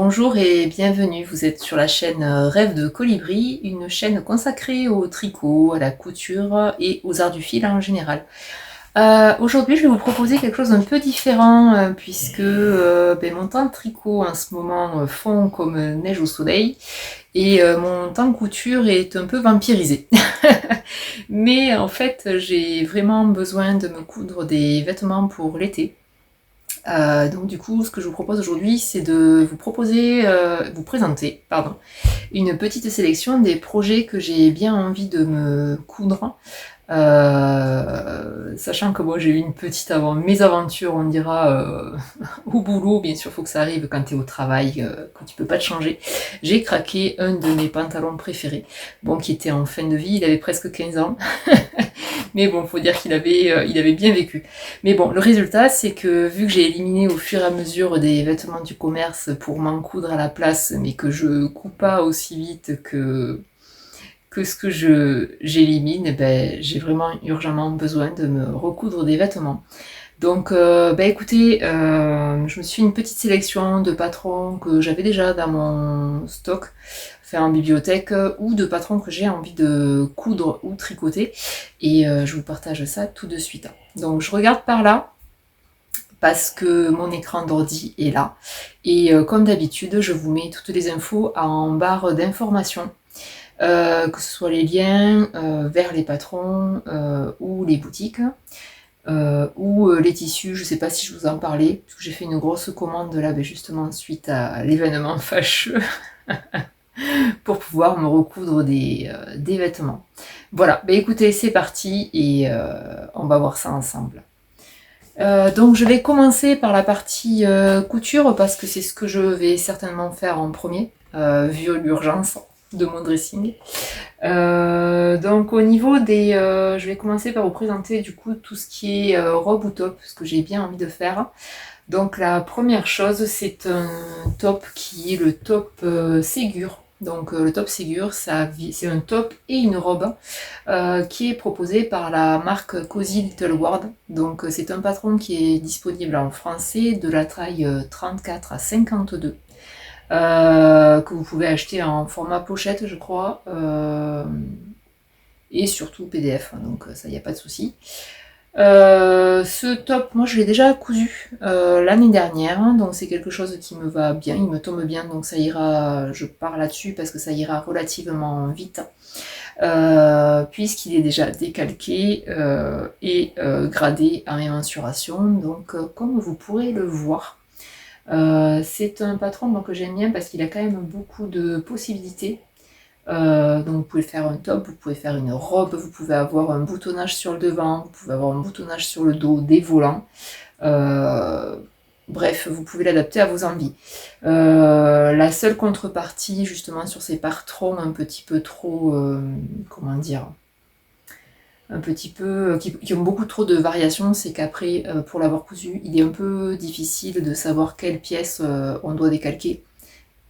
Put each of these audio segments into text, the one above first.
Bonjour et bienvenue, vous êtes sur la chaîne Rêve de Colibri, une chaîne consacrée au tricot, à la couture et aux arts du fil en général. Aujourd'hui je vais vous proposer quelque chose d'un peu différent puisque mon temps de tricot en ce moment fond comme neige au soleil et mon temps de couture est un peu vampirisé. Mais en fait j'ai vraiment besoin de me coudre des vêtements pour l'été. Donc du coup, ce que je vous propose aujourd'hui, c'est de vous présenter, une petite sélection des projets que j'ai bien envie de me coudre. Sachant que moi j'ai eu une petite mésaventures, on dira, au boulot, bien sûr, faut que ça arrive quand tu es au travail, quand tu peux pas te changer. J'ai craqué un de mes pantalons préférés, qui était en fin de vie, il avait presque 15 ans. Mais bon, faut dire il avait bien vécu. Mais bon, le résultat, c'est que vu que j'ai éliminé au fur et à mesure des vêtements du commerce pour m'en coudre à la place, mais que je coupe pas aussi vite que ce que j'élimine, j'ai vraiment urgemment besoin de me recoudre des vêtements. Donc, écoutez, je me suis fait une petite sélection de patrons que j'avais déjà dans mon stock, en bibliothèque, ou de patrons que j'ai envie de coudre ou tricoter, et je vous partage ça tout de suite. Donc, je regarde par là, parce que mon écran d'ordi est là, et comme d'habitude, je vous mets toutes les infos en barre d'information. Que ce soit les liens vers les patrons ou les boutiques. Ou les tissus, je sais pas si je vous en parlais, parce que j'ai fait une grosse commande là, justement suite à l'événement fâcheux, pour pouvoir me recoudre des vêtements. Voilà, écoutez, c'est parti et on va voir ça ensemble. Donc je vais commencer par la partie couture, parce que c'est ce que je vais certainement faire en premier, vu l'urgence de mon dressing. Donc au niveau des... je vais commencer par vous présenter du coup tout ce qui est robe ou top, ce que j'ai bien envie de faire. Donc la première chose, c'est un top qui est le top Ségur. Donc le top Ségur, c'est un top et une robe qui est proposé par la marque Cozy Little World. Donc c'est un patron qui est disponible en français de la taille 34 à 52. Que vous pouvez acheter en format pochette, je crois, et surtout PDF, donc ça, il n'y a pas de souci. Ce top, moi je l'ai déjà cousu l'année dernière, donc c'est quelque chose qui me va bien, il me tombe bien, donc ça ira, je pars là-dessus parce que ça ira relativement vite, puisqu'il est déjà décalqué et gradé à mes mensurations, donc comme vous pourrez le voir. C'est un patron que j'aime bien parce qu'il a quand même beaucoup de possibilités. Donc vous pouvez faire un top, vous pouvez faire une robe, vous pouvez avoir un boutonnage sur le devant, vous pouvez avoir un boutonnage sur le dos, des volants. Bref, vous pouvez l'adapter à vos envies. La seule contrepartie justement sur ces patrons un petit peu trop, comment dire, un petit peu, qui ont beaucoup trop de variations, c'est qu'après, pour l'avoir cousu, il est un peu difficile de savoir quelle pièce on doit décalquer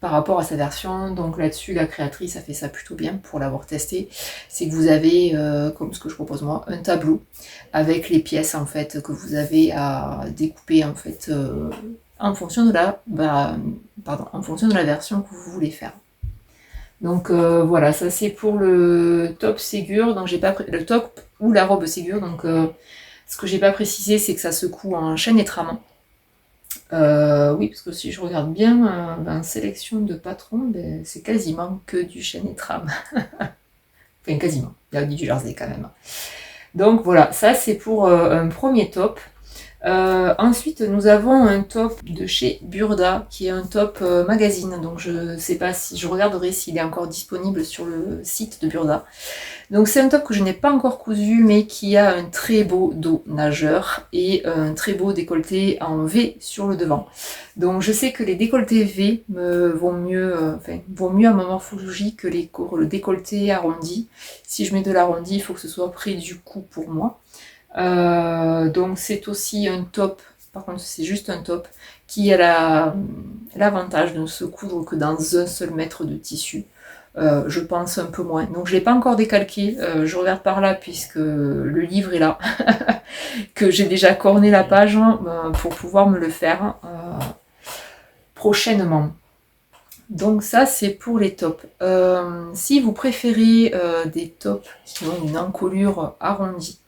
par rapport à sa version. Donc là-dessus, la créatrice a fait ça plutôt bien pour l'avoir testé. C'est que vous avez, comme ce que je propose moi, un tableau avec les pièces en fait que vous avez à découper en fait en fonction de en fonction de la version que vous voulez faire. Donc voilà, ça c'est pour le top Ségur. Donc j'ai pas le top ou la robe Ségur. Donc ce que j'ai pas précisé, c'est que ça se coud en chaîne et trame. Oui, parce que si je regarde bien, sélection de patrons, c'est quasiment que du chaîne et trame. Enfin, quasiment. Il y a du jersey quand même. Donc voilà, ça c'est pour un premier top. Ensuite, nous avons un top de chez Burda, qui est un top magazine. Donc je sais pas si je regarderai s'il est encore disponible sur le site de Burda. Donc c'est un top que je n'ai pas encore cousu, mais qui a un très beau dos nageur et un très beau décolleté en V sur le devant. Donc je sais que les décolletés V vont mieux à ma morphologie que le décolleté arrondi. Si je mets de l'arrondi, il faut que ce soit près du cou pour moi. Donc c'est aussi un top, par contre c'est juste un top, qui a l'avantage de ne se coudre que dans un seul mètre de tissu. Je pense un peu moins. Donc je ne l'ai pas encore décalqué, je regarde par là puisque le livre est là, que j'ai déjà corné la page pour pouvoir me le faire prochainement. Donc ça, c'est pour les tops. Si vous préférez des tops qui ont une encolure arrondie,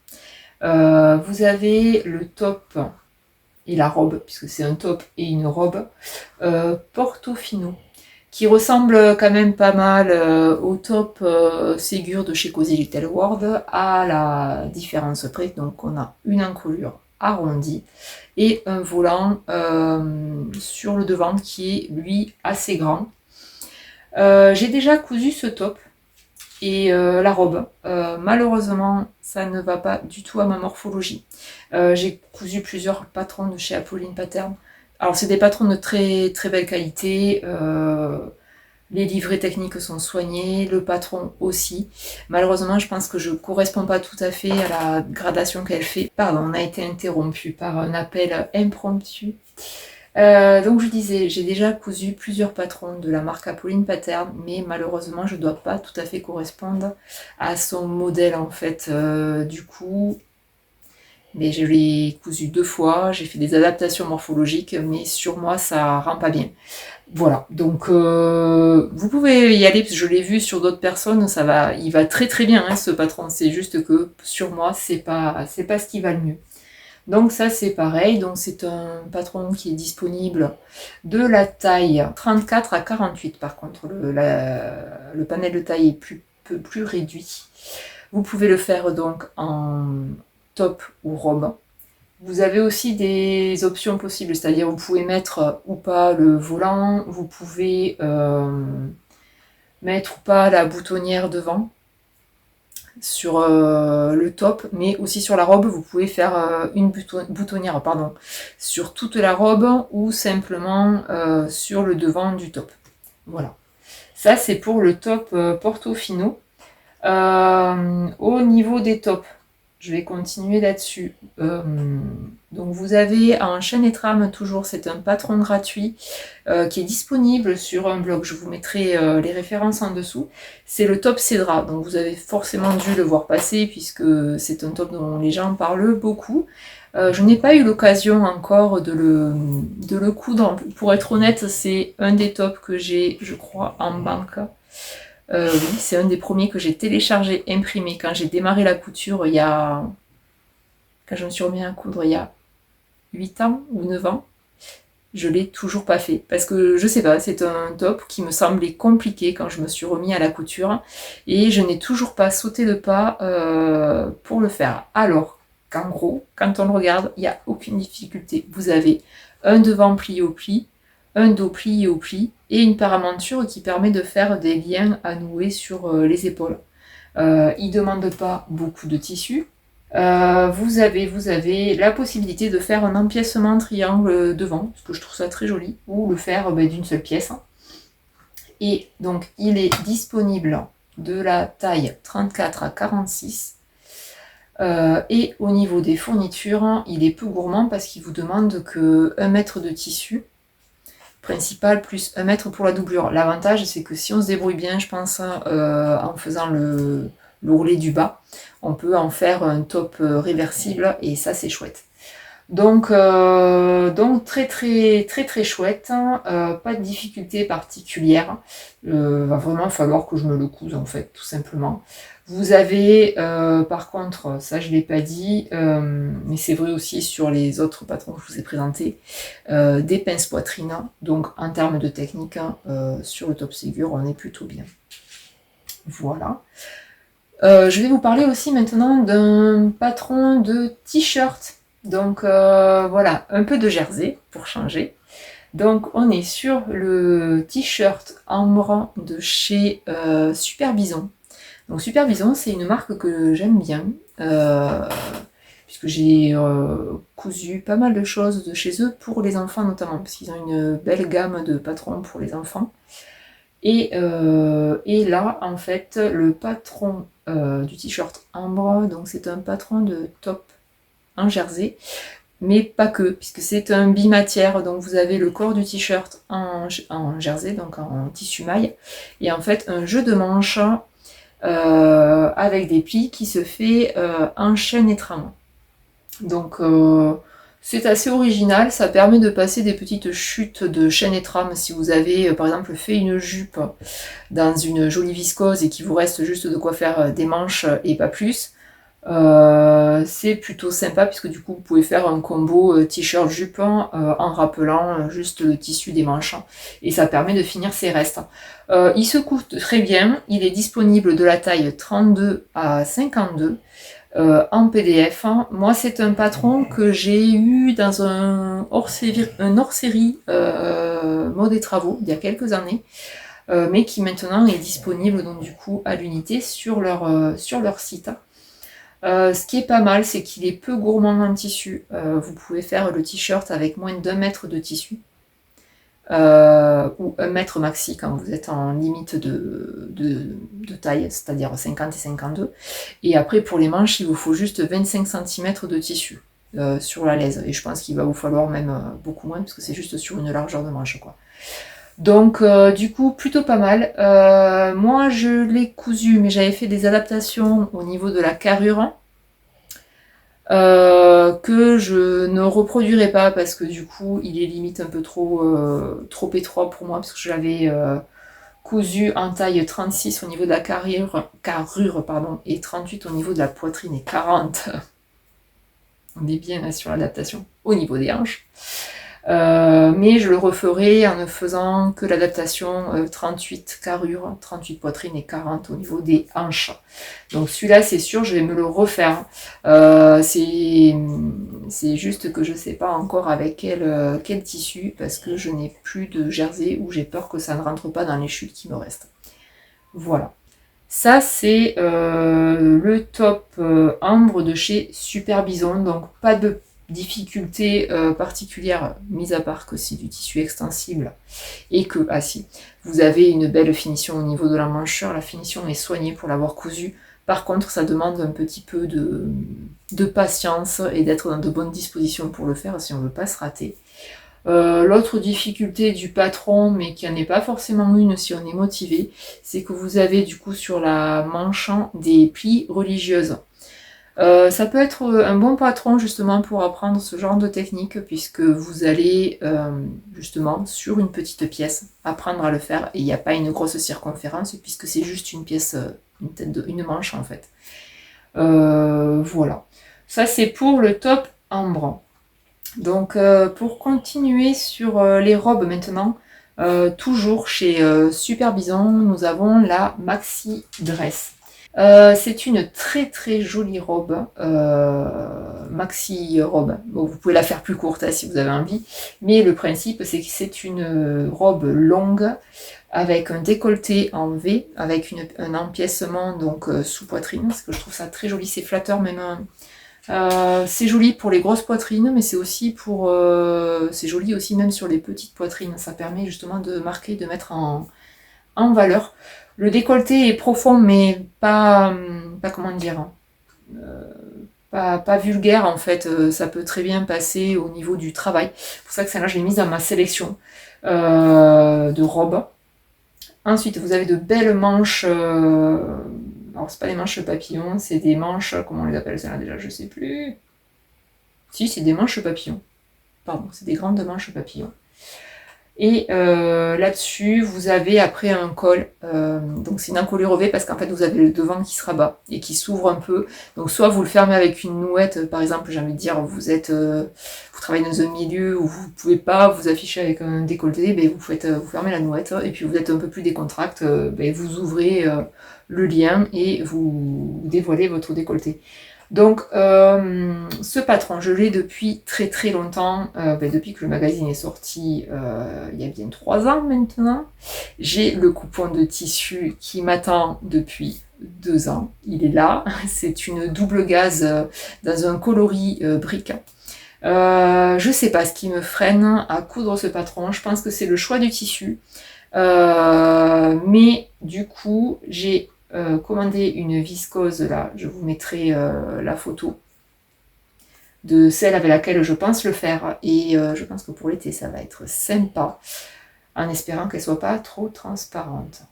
vous avez le top et la robe, puisque c'est un top et une robe, Portofino, qui ressemble quand même pas mal au top Ségur de chez Cozy Little World, à la différence près. Donc on a une encolure arrondie et un volant sur le devant qui est lui assez grand. J'ai déjà cousu ce top et la robe. Malheureusement, ça ne va pas du tout à ma morphologie. J'ai cousu plusieurs patrons de chez Apolline Pattern. Alors c'est des patrons de très très belle qualité. Les livrets techniques sont soignés, le patron aussi. Malheureusement, je pense que je ne corresponds pas tout à fait à la gradation qu'elle fait. Pardon, on a été interrompu par un appel impromptu. Donc je disais, j'ai déjà cousu plusieurs patrons de la marque Apolline Pattern, mais malheureusement je ne dois pas tout à fait correspondre à son modèle en fait. Du coup, mais je l'ai cousu 2 fois, j'ai fait des adaptations morphologiques, mais sur moi ça rend pas bien. Voilà, donc vous pouvez y aller, parce que je l'ai vu sur d'autres personnes, ça va, il va très très bien hein, ce patron, c'est juste que sur moi c'est pas ce qui va le mieux. Donc ça c'est pareil, donc c'est un patron qui est disponible de la taille 34 à 48 par contre, le panel de taille est plus réduit. Vous pouvez le faire donc en top ou robe. Vous avez aussi des options possibles, c'est-à-dire vous pouvez mettre ou pas le volant, vous pouvez mettre ou pas la boutonnière devant sur le top, mais aussi sur la robe, vous pouvez faire une boutonnière sur toute la robe ou simplement sur le devant du top. Voilà. Ça, c'est pour le top Portofino. Au niveau des tops, je vais continuer là-dessus. Donc vous avez en chaîne et trame toujours, c'est un patron gratuit qui est disponible sur un blog. Je vous mettrai les références en dessous. C'est le top Cédra, donc vous avez forcément dû le voir passer puisque c'est un top dont les gens parlent beaucoup. Je n'ai pas eu l'occasion encore de le coudre. Pour être honnête, c'est un des tops que j'ai, je crois, en banque. Oui, c'est un des premiers que j'ai téléchargé, imprimé quand j'ai démarré la couture quand je me suis remis à coudre il y a 8 ans ou 9 ans. Je l'ai toujours pas fait parce que je sais pas, c'est un top qui me semblait compliqué quand je me suis remis à la couture et je n'ai toujours pas sauté le pas pour le faire. Alors qu'en gros, quand on le regarde, il n'y a aucune difficulté. Vous avez un devant plié au pli, un dos plié au pli et une paramanture qui permet de faire des liens à nouer sur les épaules. Il ne demande pas beaucoup de tissu. Vous avez la possibilité de faire un empiècement triangle devant, parce que je trouve ça très joli, ou le faire d'une seule pièce. Et donc il est disponible de la taille 34 à 46. Et au niveau des fournitures, il est peu gourmand parce qu'il vous demande que 1 mètre de tissu principal plus 1 mètre pour la doublure. L'avantage c'est que si on se débrouille bien, je pense, en faisant l'ourlet du bas, on peut en faire un top réversible et ça c'est chouette. Donc très très très très chouette, pas de difficulté particulière. Va vraiment falloir que je me le couse en fait, tout simplement. Vous avez par contre, ça je l'ai pas dit, mais c'est vrai aussi sur les autres patrons que je vous ai présentés, des pinces poitrine. Donc en termes de technique, sur le top Ségur, on est plutôt bien. Voilà. Je vais vous parler aussi maintenant d'un patron de t-shirt. Donc voilà, un peu de jersey pour changer. Donc on est sur le t-shirt ambre de chez Super Bison. Donc Super Bison, c'est une marque que j'aime bien, puisque j'ai cousu pas mal de choses de chez eux pour les enfants notamment, parce qu'ils ont une belle gamme de patrons pour les enfants. Et là, en fait, le patron du t-shirt ambre, donc c'est un patron de top en jersey, mais pas que, puisque c'est un bimatière, donc vous avez le corps du t-shirt en jersey, donc en tissu maille, et en fait un jeu de manches avec des plis qui se fait en chaîne et trame. Donc C'est assez original, ça permet de passer des petites chutes de chaîne et trame si vous avez par exemple fait une jupe dans une jolie viscose et qu'il vous reste juste de quoi faire des manches et pas plus. C'est plutôt sympa puisque du coup vous pouvez faire un combo t-shirt jupe en rappelant juste le tissu des manches et ça permet de finir ses restes. Il se coud très bien, il est disponible de la taille 32 à 52 en PDF. Moi c'est un patron que j'ai eu dans un hors-série mode et travaux il y a quelques années. Mais qui maintenant est disponible donc du coup à l'unité sur leur site. Ce qui est pas mal, c'est qu'il est peu gourmand en tissu. Vous pouvez faire le t-shirt avec moins d'1 mètre de tissu. Ou 1 mètre maxi quand vous êtes en limite de taille, c'est-à-dire 50 et 52. Et après pour les manches, il vous faut juste 25 cm de tissu sur la laise. Et je pense qu'il va vous falloir même beaucoup moins, parce que c'est juste sur une largeur de manche, quoi. Donc du coup plutôt pas mal. Moi je l'ai cousu, mais j'avais fait des adaptations au niveau de la carrure que je ne reproduirai pas parce que du coup il est limite un peu trop étroit pour moi, parce que je l'avais cousu en taille 36 au niveau de la carrure pardon, et 38 au niveau de la poitrine et 40. On est bien là sur l'adaptation au niveau des hanches. Mais je le referai en ne faisant que l'adaptation 38 carrure, 38 poitrine et 40 au niveau des hanches. Donc celui-là c'est sûr je vais me le refaire. C'est juste que je sais pas encore avec quel tissu, parce que je n'ai plus de jersey ou j'ai peur que ça ne rentre pas dans les chutes qui me restent. Voilà. Ça c'est le top ambre de chez Super Bison, donc pas de difficulté particulière, mis à part que c'est du tissu extensible et que, ah si, vous avez une belle finition au niveau de la manchure, la finition est soignée pour l'avoir cousu. Par contre, ça demande un petit peu de patience et d'être dans de bonnes dispositions pour le faire si on ne veut pas se rater. L'autre difficulté du patron, mais qui n'en est pas forcément une si on est motivé, c'est que vous avez du coup sur la manche des plis religieuses. Ça peut être un bon patron justement pour apprendre ce genre de technique, puisque vous allez justement sur une petite pièce apprendre à le faire, et il n'y a pas une grosse circonférence puisque c'est juste une pièce, une manche en fait. Voilà. Ça c'est pour le top ambre. Donc pour continuer sur les robes maintenant, toujours chez Super Bison, nous avons la Maxi Dress. C'est une très très jolie robe, maxi robe. Bon, vous pouvez la faire plus courte si vous avez envie, mais le principe c'est que c'est une robe longue avec un décolleté en V, avec un empiècement donc sous poitrine, parce que je trouve ça très joli, c'est flatteur même. C'est joli pour les grosses poitrines, mais c'est aussi c'est joli aussi même sur les petites poitrines. Ça permet justement de marquer, de mettre en valeur. Le décolleté est profond, mais pas comment dire, pas vulgaire en fait. Ça peut très bien passer au niveau du travail. C'est pour ça que celle-là, je l'ai mise dans ma sélection de robes. Ensuite, vous avez de belles manches. Alors, c'est pas des manches papillons, c'est des manches. Comment on les appelle celles-là déjà? Je sais plus. Si, c'est des manches papillons. Pardon, c'est des grandes manches papillons. Et là-dessus, vous avez après un col, donc c'est une encolure V parce qu'en fait vous avez le devant qui se rabat et qui s'ouvre un peu. Donc soit vous le fermez avec une nouette, par exemple, j'ai envie de dire, vous travaillez dans un milieu où vous ne pouvez pas vous afficher avec un décolleté, ben vous fermez la nouette, et puis vous êtes un peu plus décontracté, ben vous ouvrez le lien et vous dévoilez votre décolleté. Donc ce patron, je l'ai depuis très très longtemps, depuis que le magazine est sorti il y a bien 3 ans maintenant. J'ai le coupon de tissu qui m'attend depuis 2 ans, il est là, c'est une double gaze dans un coloris brique. Je sais pas ce qui me freine à coudre ce patron, je pense que c'est le choix du tissu, mais du coup j'ai commandé une viscose, là je vous mettrai la photo de celle avec laquelle je pense le faire, et je pense que pour l'été ça va être sympa, en espérant qu'elle soit pas trop transparente,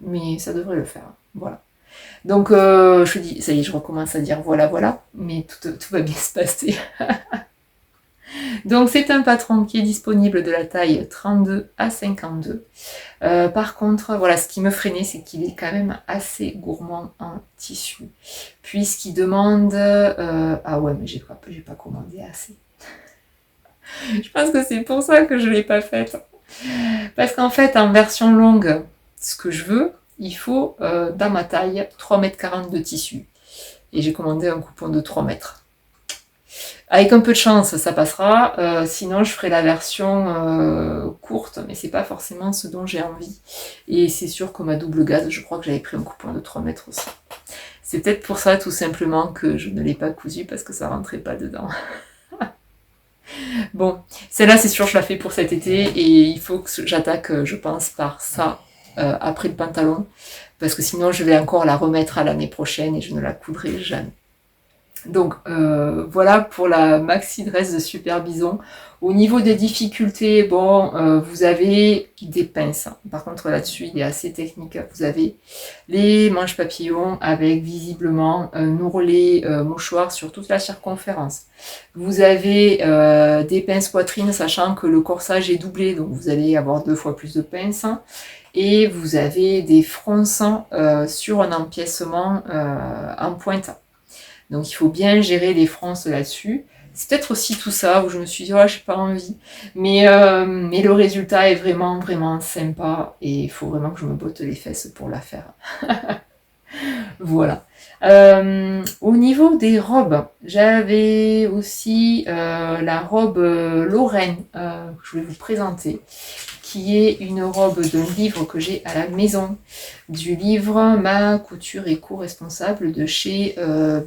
mais ça devrait le faire. Voilà, donc je dis, ça y est, je recommence à dire voilà, mais tout va bien se passer. Donc c'est un patron qui est disponible de la taille 32 à 52. Par contre, voilà, ce qui me freinait, c'est qu'il est quand même assez gourmand en tissu, puisqu'il demande... Ah ouais, mais j'ai pas commandé assez. Je pense que c'est pour ça que je ne l'ai pas faite. Parce qu'en fait, en version longue, ce que je veux, il faut, dans ma taille, 3,40 m de tissu. Et j'ai commandé un coupon de 3 mètres. Avec un peu de chance, ça passera. Sinon, je ferai la version courte, mais c'est pas forcément ce dont j'ai envie. Et c'est sûr que ma double gaze, je crois que j'avais pris un coupon de 3 mètres aussi. C'est peut-être pour ça, tout simplement, que je ne l'ai pas cousu, parce que ça rentrait pas dedans. Bon, celle-là, c'est sûr, je la fais pour cet été, et il faut que j'attaque, je pense, par ça, après le pantalon, parce que sinon, je vais encore la remettre à l'année prochaine, et je ne la coudrai jamais. Donc voilà pour la maxi dress de Super Bison. Au niveau des difficultés, bon, vous avez des pinces. Par contre là-dessus, il est assez technique. Vous avez les manches papillons avec visiblement un ourlet mouchoir sur toute la circonférence. Vous avez des pinces poitrine, sachant que le corsage est doublé, donc vous allez avoir 2 fois plus de pinces. Et vous avez des fronçants sur un empiècement en pointe. Donc il faut bien gérer les fronces là-dessus. C'est peut-être aussi tout ça où je me suis dit, oh, j'ai pas envie. Mais le résultat est vraiment, vraiment sympa. Et il faut vraiment que je me botte les fesses pour la faire. Voilà. Au niveau des robes, j'avais aussi la robe Lorraine que je voulais vous présenter, qui est une robe d'un livre que j'ai à la maison, du livre Ma couture éco-responsable de chez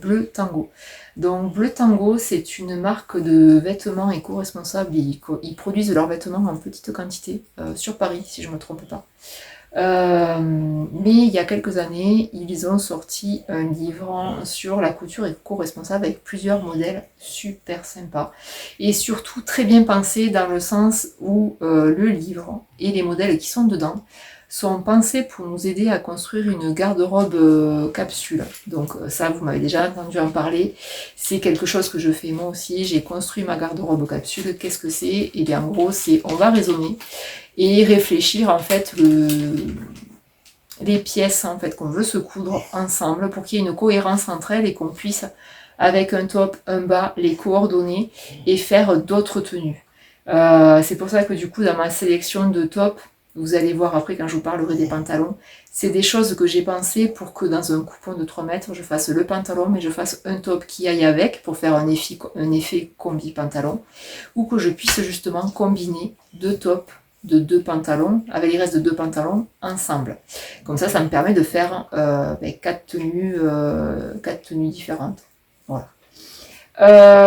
Bleu Tango. Donc Bleu Tango, c'est une marque de vêtements éco-responsables. Ils produisent leurs vêtements en petite quantité sur Paris, si je ne me trompe pas. Mais il y a quelques années, ils ont sorti un livre sur la couture éco-responsable avec plusieurs modèles super sympas et surtout très bien pensés dans le sens où le livre et les modèles qui sont dedans sont pensés pour nous aider à construire une garde-robe capsule. Donc ça, vous m'avez déjà entendu en parler. C'est quelque chose que je fais moi aussi. J'ai construit ma garde-robe capsule. Qu'est-ce que c'est? Et bien en gros, c'est on va raisonner et réfléchir en fait les pièces en fait qu'on veut se coudre ensemble pour qu'il y ait une cohérence entre elles et qu'on puisse avec un top, un bas, les coordonner et faire d'autres tenues. C'est pour ça que du coup dans ma sélection de tops, vous allez voir après quand je vous parlerai des pantalons, c'est des choses que j'ai pensé pour que dans un coupon de 3 mètres, je fasse le pantalon, mais je fasse un top qui aille avec pour faire un effet combi pantalon, ou que je puisse justement combiner 2 tops de 2 pantalons, avec les restes de 2 pantalons ensemble. Comme ça, ça me permet de faire 4 tenues différentes. Voilà.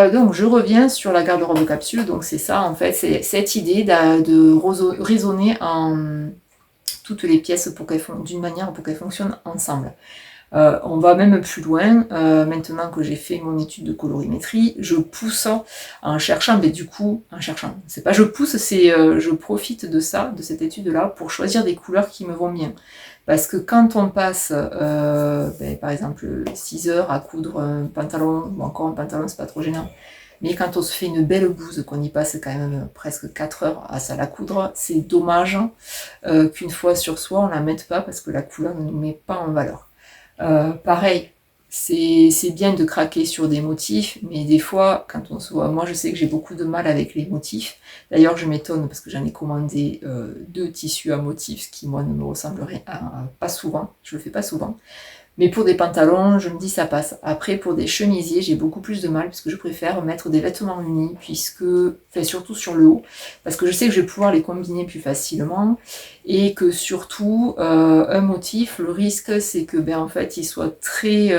Donc je reviens sur la garde-robe capsule, donc c'est ça en fait, c'est cette idée de raisonner en toutes les pièces pour qu'elles d'une manière pour qu'elles fonctionnent ensemble. On va même plus loin, maintenant que j'ai fait mon étude de colorimétrie, je pousse en cherchant, mais du coup, c'est pas je pousse, c'est je profite de ça, de cette étude-là, pour choisir des couleurs qui me vont bien. Parce que quand on passe, par exemple, 6 heures à coudre un pantalon, ou encore un pantalon, c'est pas trop gênant, mais quand on se fait une belle blouse, qu'on y passe quand même presque 4 heures à ça la coudre, c'est dommage qu'une fois sur soi, on la mette pas parce que la couleur ne nous met pas en valeur. Pareil, c'est bien de craquer sur des motifs, mais des fois, quand on se voit, moi je sais que j'ai beaucoup de mal avec les motifs. D'ailleurs, je m'étonne parce que j'en ai commandé 2 tissus à motifs, ce qui moi ne me ressemblerait pas souvent. Je le fais pas souvent. Mais pour des pantalons, je me dis ça passe. Après, pour des chemisiers, j'ai beaucoup plus de mal parce que je préfère mettre des vêtements unis, surtout sur le haut, parce que je sais que je vais pouvoir les combiner plus facilement et que surtout, un motif, le risque, c'est que, en fait, il soit très,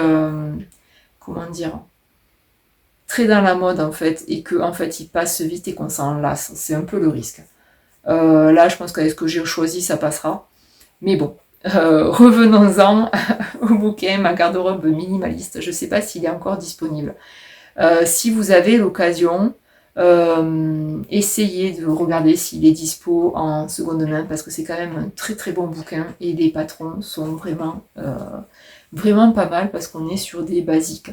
très dans la mode en fait, et que en fait, il passe vite et qu'on s'en lasse. C'est un peu le risque. Là, je pense qu'avec ce que j'ai choisi, ça passera. Mais bon. Revenons-en au bouquin, ma garde-robe minimaliste. Je ne sais pas s'il est encore disponible. Si vous avez l'occasion, essayez de regarder s'il est dispo en seconde main parce que c'est quand même un très très bon bouquin et les patrons sont vraiment, vraiment pas mal parce qu'on est sur des basiques.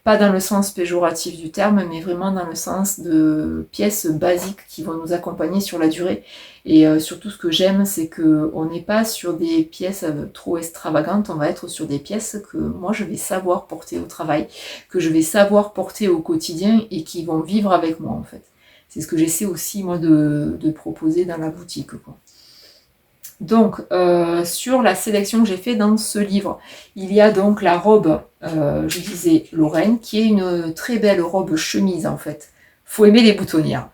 pas dans le sens péjoratif du terme, mais vraiment dans le sens de pièces basiques qui vont nous accompagner sur la durée. Et surtout, ce que j'aime, c'est qu'on n'est pas sur des pièces trop extravagantes, on va être sur des pièces que moi je vais savoir porter au travail, que je vais savoir porter au quotidien et qui vont vivre avec moi en fait. C'est ce que j'essaie aussi moi de proposer dans la boutique, quoi. Donc, sur la sélection que j'ai fait dans ce livre, il y a donc la robe, je disais Lorraine, qui est une très belle robe chemise en fait. Faut aimer les boutonnières.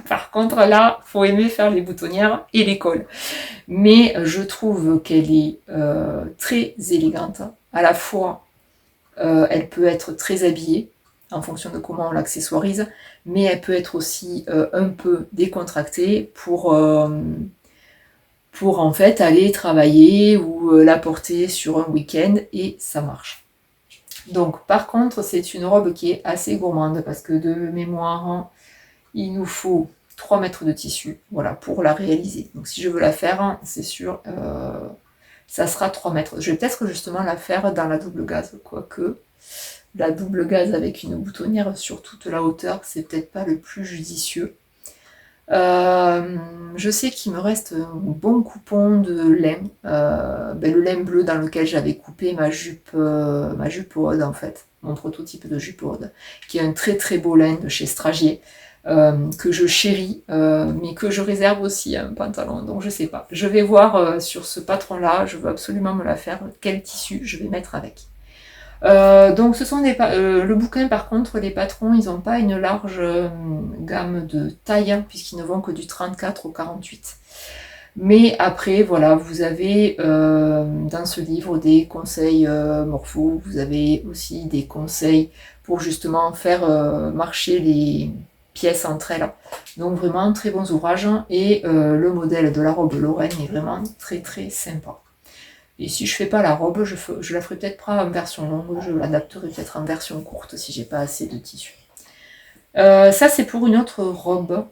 Par contre, là, faut aimer faire les boutonnières et les cols. Mais je trouve qu'elle est très élégante. À la fois, elle peut être très habillée, en fonction de comment on l'accessoirise, mais elle peut être aussi un peu décontractée pour en fait aller travailler ou la porter sur un week-end et ça marche. Donc par contre c'est une robe qui est assez gourmande parce que de mémoire il nous faut 3 mètres de tissu, voilà, pour la réaliser. Donc si je veux la faire, c'est sûr, ça sera 3 mètres. Je vais peut-être justement la faire dans la double gaze, quoique la double gaze avec une boutonnière sur toute la hauteur, c'est peut-être pas le plus judicieux. Je sais qu'il me reste un bon coupon de lin, le lin bleu dans lequel j'avais coupé ma jupe Aude en fait, mon prototype de jupe Aude, qui est un très très beau lin de chez Stragier, que je chéris, mais que je réserve aussi à un pantalon, donc je sais pas. Je vais voir sur ce patron là, je veux absolument me la faire, quel tissu je vais mettre avec. Donc ce sont le bouquin par contre, les patrons ils n'ont pas une large gamme de taille puisqu'ils ne vont que du 34 au 48. Mais après voilà, vous avez dans ce livre des conseils morpho, vous avez aussi des conseils pour justement faire marcher les pièces entre elles. Donc vraiment très bons ouvrages et le modèle de la robe Lorraine est vraiment très très sympa. Et si je fais pas la robe, je la ferai peut-être pas en version longue, je l'adapterai peut-être en version courte si j'ai pas assez de tissu. Ça c'est pour une autre robe.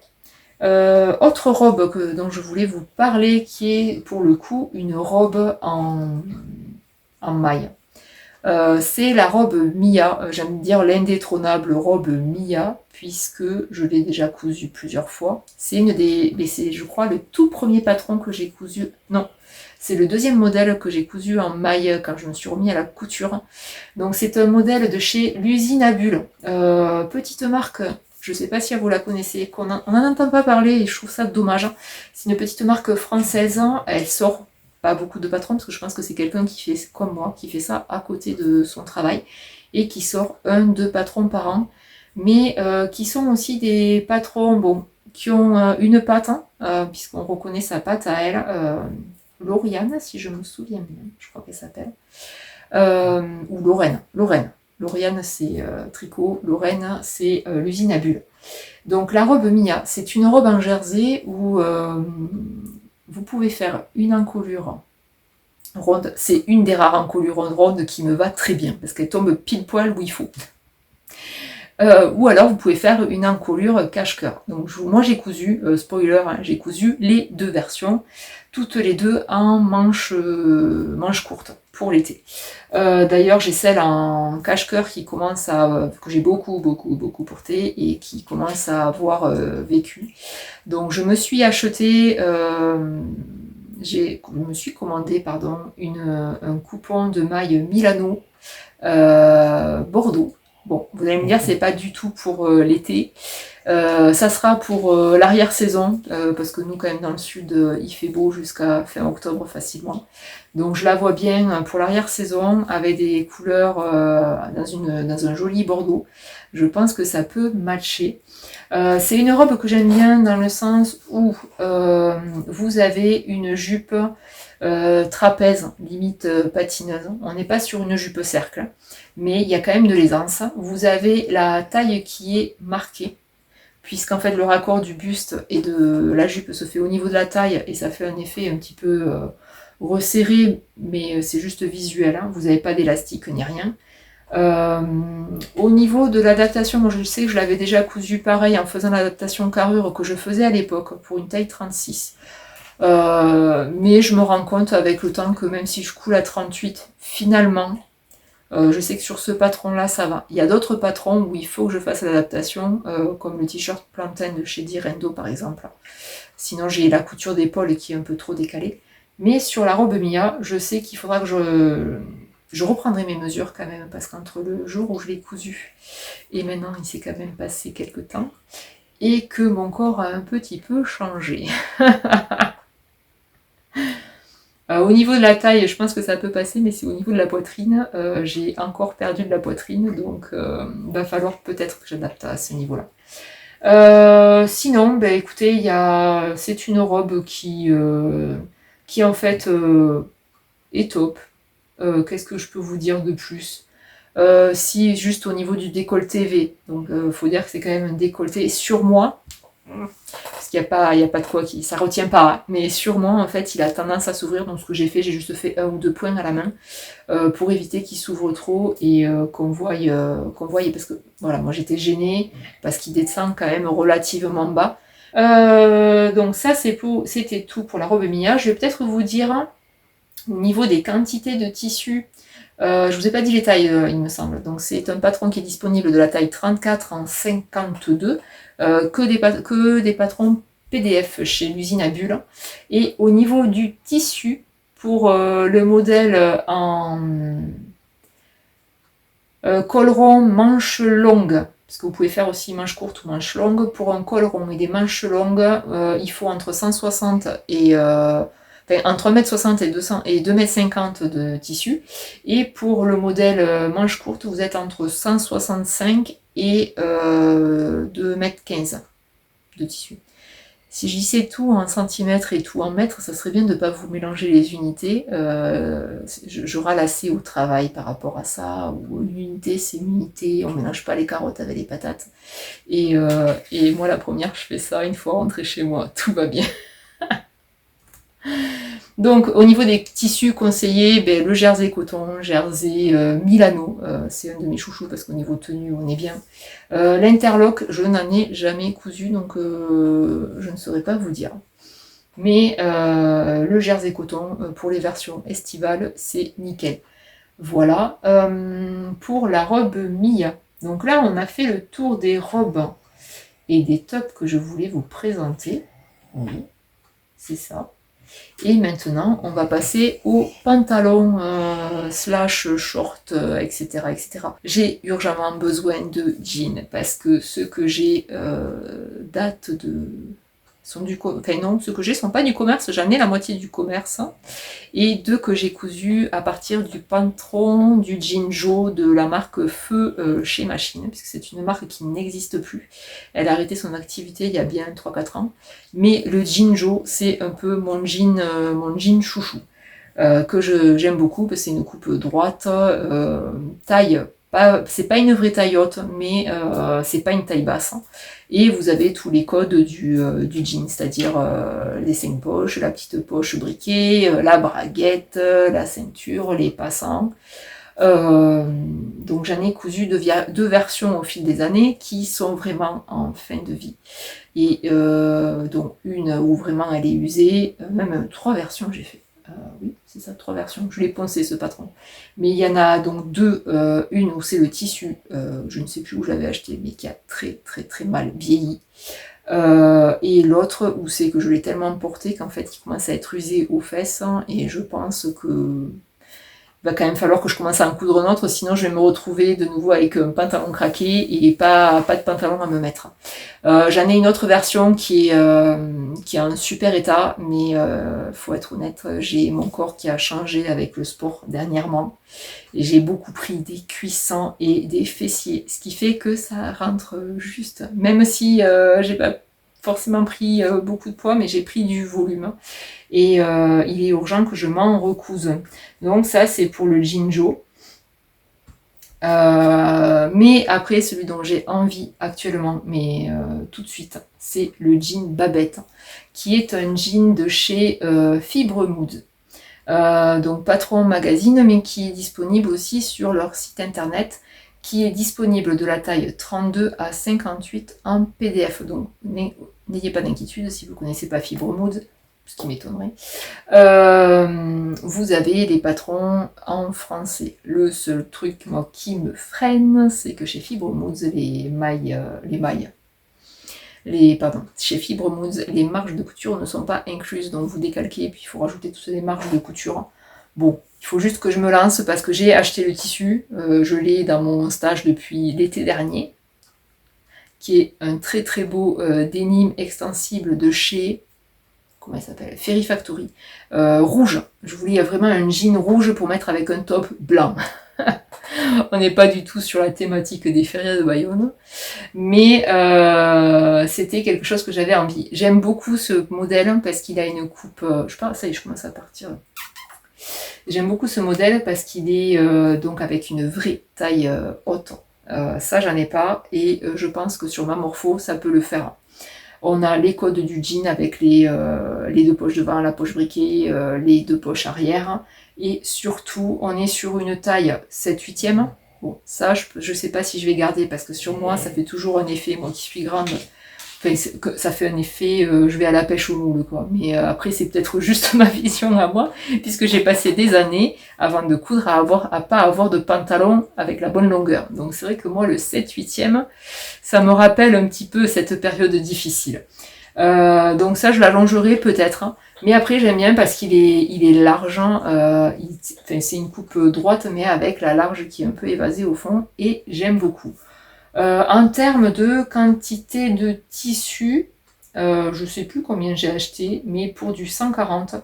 Autre robe dont je voulais vous parler, qui est pour le coup une robe en maille. C'est la robe Mia, j'aime dire l'indétrônable robe Mia, puisque je l'ai déjà cousue plusieurs fois. C'est je crois, le tout premier patron que j'ai cousu. Non, c'est le deuxième modèle que j'ai cousu en maille quand je me suis remis à la couture. Donc c'est un modèle de chez l'usine à bulles. Petite marque, je ne sais pas si vous la connaissez, on n'en entend pas parler et je trouve ça dommage. C'est une petite marque française, elle sort pas beaucoup de patrons parce que je pense que c'est quelqu'un qui fait comme moi, qui fait ça à côté de son travail et qui sort 1-2 patrons par an, mais qui sont aussi des patrons bon, qui ont une patte, puisqu'on reconnaît sa patte à elle, Lauriane si je me souviens bien, je crois qu'elle s'appelle, ou Lorraine. Lauriane c'est tricot, Lorraine c'est l'usine à bulles. Donc la robe Mia, c'est une robe en jersey où vous pouvez faire une encolure ronde. C'est une des rares encolures rondes qui me va très bien, parce qu'elle tombe pile poil où il faut. Ou alors vous pouvez faire une encolure cache-cœur. Donc moi j'ai cousu, spoiler, j'ai cousu les deux versions, toutes les deux en manche courte pour l'été. D'ailleurs j'ai celle en cache-cœur qui commence que j'ai beaucoup porté et qui commence à avoir vécu. Donc je me suis acheté, commandé un coupon de maille Milano Bordeaux. Bon, vous allez me dire, c'est pas du tout pour l'été. Ça sera pour l'arrière-saison, parce que nous, quand même, dans le sud, il fait beau jusqu'à fin octobre facilement. Donc, je la vois bien pour l'arrière-saison, avec des couleurs dans un joli bordeaux. Je pense que ça peut matcher. C'est une robe que j'aime bien dans le sens où vous avez une jupe trapèze, limite patineuse. On n'est pas sur une jupe cercle, mais il y a quand même de l'aisance. Vous avez la taille qui est marquée, puisqu'en fait le raccord du buste et de la jupe se fait au niveau de la taille, et ça fait un effet un petit peu resserré, mais c'est juste visuel, hein. Vous n'avez pas d'élastique ni rien. Au niveau de l'adaptation, moi je sais que je l'avais déjà cousu pareil en faisant l'adaptation carrure que je faisais à l'époque pour une taille 36. Mais je me rends compte avec le temps que même si je coule à 38, finalement, Je sais que sur ce patron-là, ça va. Il y a d'autres patrons où il faut que je fasse l'adaptation, comme le t-shirt plantain de chez Direndo par exemple. Sinon, j'ai la couture d'épaule qui est un peu trop décalée. Mais sur la robe Mia, je sais qu'il faudra que je reprendrai mes mesures quand même, parce qu'entre le jour où je l'ai cousu et maintenant, il s'est quand même passé quelques temps, et que mon corps a un petit peu changé. Au niveau de la taille, je pense que ça peut passer, mais c'est au niveau de la poitrine. J'ai encore perdu de la poitrine, donc va falloir peut-être que j'adapte à ce niveau-là. Sinon, ben écoutez, c'est une robe qui en fait est top. Qu'est-ce que je peux vous dire de plus? Si juste au niveau du décolleté V, donc faut dire que c'est quand même un décolleté sur moi, parce qu'il n'y a pas de quoi ça retient pas, hein. Mais sur moi en fait il a tendance à s'ouvrir, donc ce que j'ai fait, j'ai juste fait 1 ou 2 points à la main pour éviter qu'il s'ouvre trop et qu'on voie, parce que voilà, moi j'étais gênée parce qu'il descend quand même relativement bas. Donc ça c'était tout pour la robe Mia. Je vais peut-être vous dire au niveau des quantités de tissu. Je vous ai pas dit les tailles, il me semble. Donc c'est un patron qui est disponible de la taille 34 en 52, que des patrons PDF chez l'usine à bulles. Et au niveau du tissu, pour le modèle en col rond, manche longue, parce que vous pouvez faire aussi manche courte ou manche longue, pour un col rond et des manches longues, il faut entre 160 et... entre 1m60 et 2m50 de tissu. Et pour le modèle manche courte, vous êtes entre 165 et 2m15 de tissu. Si je disais tout en centimètres et tout en mètres, ça serait bien de ne pas vous mélanger les unités. Je ralassais au travail par rapport à ça, où l'unité c'est une unité, on ne mélange pas les carottes avec les patates. Et moi la première, je fais ça une fois rentrée chez moi, tout va bien. Donc au niveau des tissus conseillés, le jersey coton, jersey Milano, c'est un de mes chouchous parce qu'au niveau tenue on est bien. L'interlock, je n'en ai jamais cousu, donc je ne saurais pas vous dire. Mais le jersey coton pour les versions estivales, c'est nickel. Voilà pour la robe Mia. Donc là on a fait le tour des robes et des tops que je voulais vous présenter. Oui, c'est ça. Et maintenant, on va passer aux pantalons slash short, etc., etc. J'ai urgemment besoin de jeans parce que ceux que j'ai datent de... Enfin non, ceux que j'ai sont pas du commerce, j'en ai la moitié du commerce. Et 2 que j'ai cousus à partir du patron du jean Jo de la marque Feu chez Machine, puisque c'est une marque qui n'existe plus. Elle a arrêté son activité il y a bien 3-4 ans. Mais le jean Jo, c'est un peu mon jean chouchou. Que j'aime beaucoup, parce que c'est une coupe droite, taille, c'est pas une vraie taille haute, mais c'est pas une taille basse. Hein. Et vous avez tous les codes du jean, c'est-à-dire les 5 poches, la petite poche briquet, la braguette, la ceinture, les passants. Donc j'en ai cousu 2 versions au fil des années qui sont vraiment en fin de vie. Et donc une où vraiment elle est usée, même 3 versions j'ai fait. Oui, c'est ça, 3 versions. Je l'ai poncé ce patron. Mais il y en a donc 2. Une où c'est le tissu, je ne sais plus où je l'avais acheté, mais qui a très très très mal vieilli. Et l'autre où c'est que je l'ai tellement porté qu'en fait il commence à être usé aux fesses. Et je pense que va quand même falloir que je commence à en coudre un autre, sinon je vais me retrouver de nouveau avec un pantalon craqué et pas de pantalon à me mettre. J'en ai une autre version qui est en super état, mais faut être honnête, j'ai mon corps qui a changé avec le sport dernièrement. Et j'ai beaucoup pris des cuissons et des fessiers, ce qui fait que ça rentre juste. Même si j'ai pas forcément pris beaucoup de poids, mais j'ai pris du volume. Et il est urgent que je m'en recouse. Donc ça, c'est pour le jean Jo. Mais après, celui dont j'ai envie actuellement, mais tout de suite, c'est le jean Babette, qui est un jean de chez Fibre Mood. Donc patron magazine, mais qui est disponible aussi sur leur site internet, qui est disponible de la taille 32 à 58 en PDF. Donc n'ayez pas d'inquiétude si vous ne connaissez pas Fibre Mood. ce qui m'étonnerait. Vous avez les patrons en français. Le seul truc, moi, qui me freine, c'est que chez Fibremoods, chez Fibremoods, les marges de couture ne sont pas incluses, donc vous décalquez, puis il faut rajouter toutes les marges de couture. Bon, il faut juste que je me lance parce que j'ai acheté le tissu, je l'ai dans mon stage depuis l'été dernier, qui est un très très beau denim extensible de chez, comment il s'appelle, Fairy Factory, rouge. Je voulais vraiment un jean rouge pour mettre avec un top blanc. On n'est pas du tout sur la thématique des férias de Bayonne, mais c'était quelque chose que j'avais envie. J'aime beaucoup ce modèle parce qu'il a une coupe, je pense, ça y est, je commence à partir. J'aime beaucoup ce modèle parce qu'il est donc avec une vraie taille haute. Ça, j'en ai pas et je pense que sur ma morpho, ça peut le faire. On a les codes du jean avec les deux poches devant, la poche briquet, les deux poches arrière. Et surtout, on est sur une taille 7/8e. Bon, ça, je sais pas si je vais garder parce que sur moi, ça fait toujours un effet, moi qui suis grande, ça fait un effet, je vais à la pêche au moule, quoi. Mais après, c'est peut-être juste ma vision à moi, puisque j'ai passé des années avant de coudre à pas avoir de pantalon avec la bonne longueur. Donc c'est vrai que moi, le 7/8e, ça me rappelle un petit peu cette période difficile. Donc ça, je l'allongerai peut-être. Hein. Mais après, j'aime bien parce qu'il est large. C'est une coupe droite, mais avec la large qui est un peu évasée au fond. Et j'aime beaucoup. En termes de quantité de tissu, je sais plus combien j'ai acheté, mais pour du 140,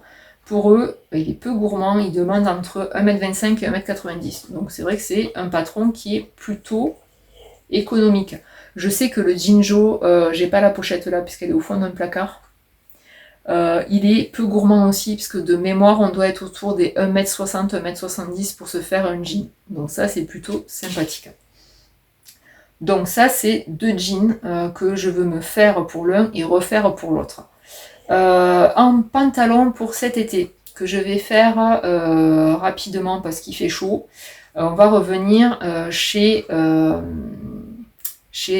pour eux, il est peu gourmand, ils demandent entre 1m25 et 1m90. Donc c'est vrai que c'est un patron qui est plutôt économique. Je sais que le Jinjo, j'ai pas la pochette là puisqu'elle est au fond d'un placard. Il est peu gourmand aussi, puisque de mémoire, on doit être autour des 1m60, 1m70 pour se faire un jean. Donc ça, c'est plutôt sympathique. Donc ça, c'est deux jeans que je veux me faire pour l'un et refaire pour l'autre. En pantalon pour cet été, que je vais faire rapidement parce qu'il fait chaud, on va revenir chez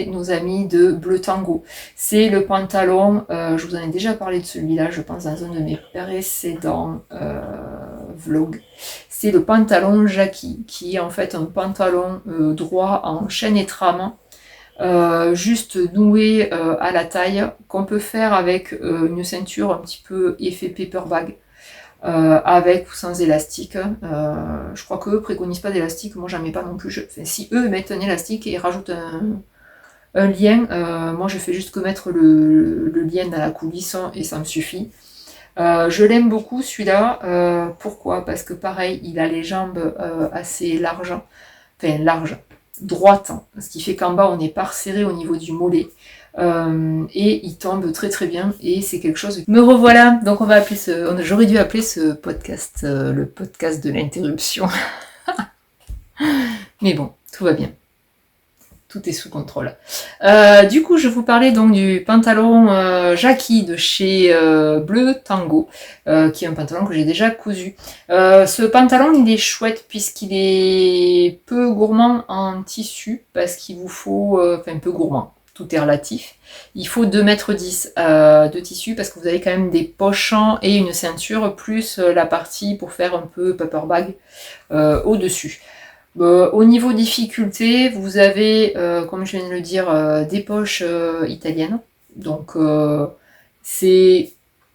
nos amis de Bleu Tango. C'est le pantalon, je vous en ai déjà parlé de celui-là, je pense, dans un de mes précédents vlogs. C'est le pantalon Jackie, qui est en fait un pantalon droit en chaîne et trame, juste noué à la taille, qu'on peut faire avec une ceinture un petit peu effet paper bag. Avec ou sans élastique. Je crois qu'eux préconisent pas d'élastique, moi j'en mets pas non plus. Si eux mettent un élastique et rajoutent un lien, moi je fais juste que mettre le lien dans la coulisse et ça me suffit. Je l'aime beaucoup celui-là. Pourquoi? Parce que pareil, il a les jambes assez larges, droites, ce qui fait qu'en bas on n'est pas resserré au niveau du mollet. Et il tombe très très bien et c'est quelque chose. Me revoilà, donc on va appeler j'aurais dû appeler ce podcast le podcast de l'interruption. Mais bon, tout va bien. Tout est sous contrôle. Du coup, je vous parlais donc du pantalon Jackie de chez Bleu Tango, qui est un pantalon que j'ai déjà cousu. Ce pantalon, il est chouette puisqu'il est peu gourmand en tissu, parce qu'il vous faut, peu gourmand, tout est relatif. Il faut 2,10 m de tissu parce que vous avez quand même des poches et une ceinture, plus la partie pour faire un peu paper bag au-dessus. Au niveau difficulté, vous avez, comme je viens de le dire, des poches italiennes. Donc c'est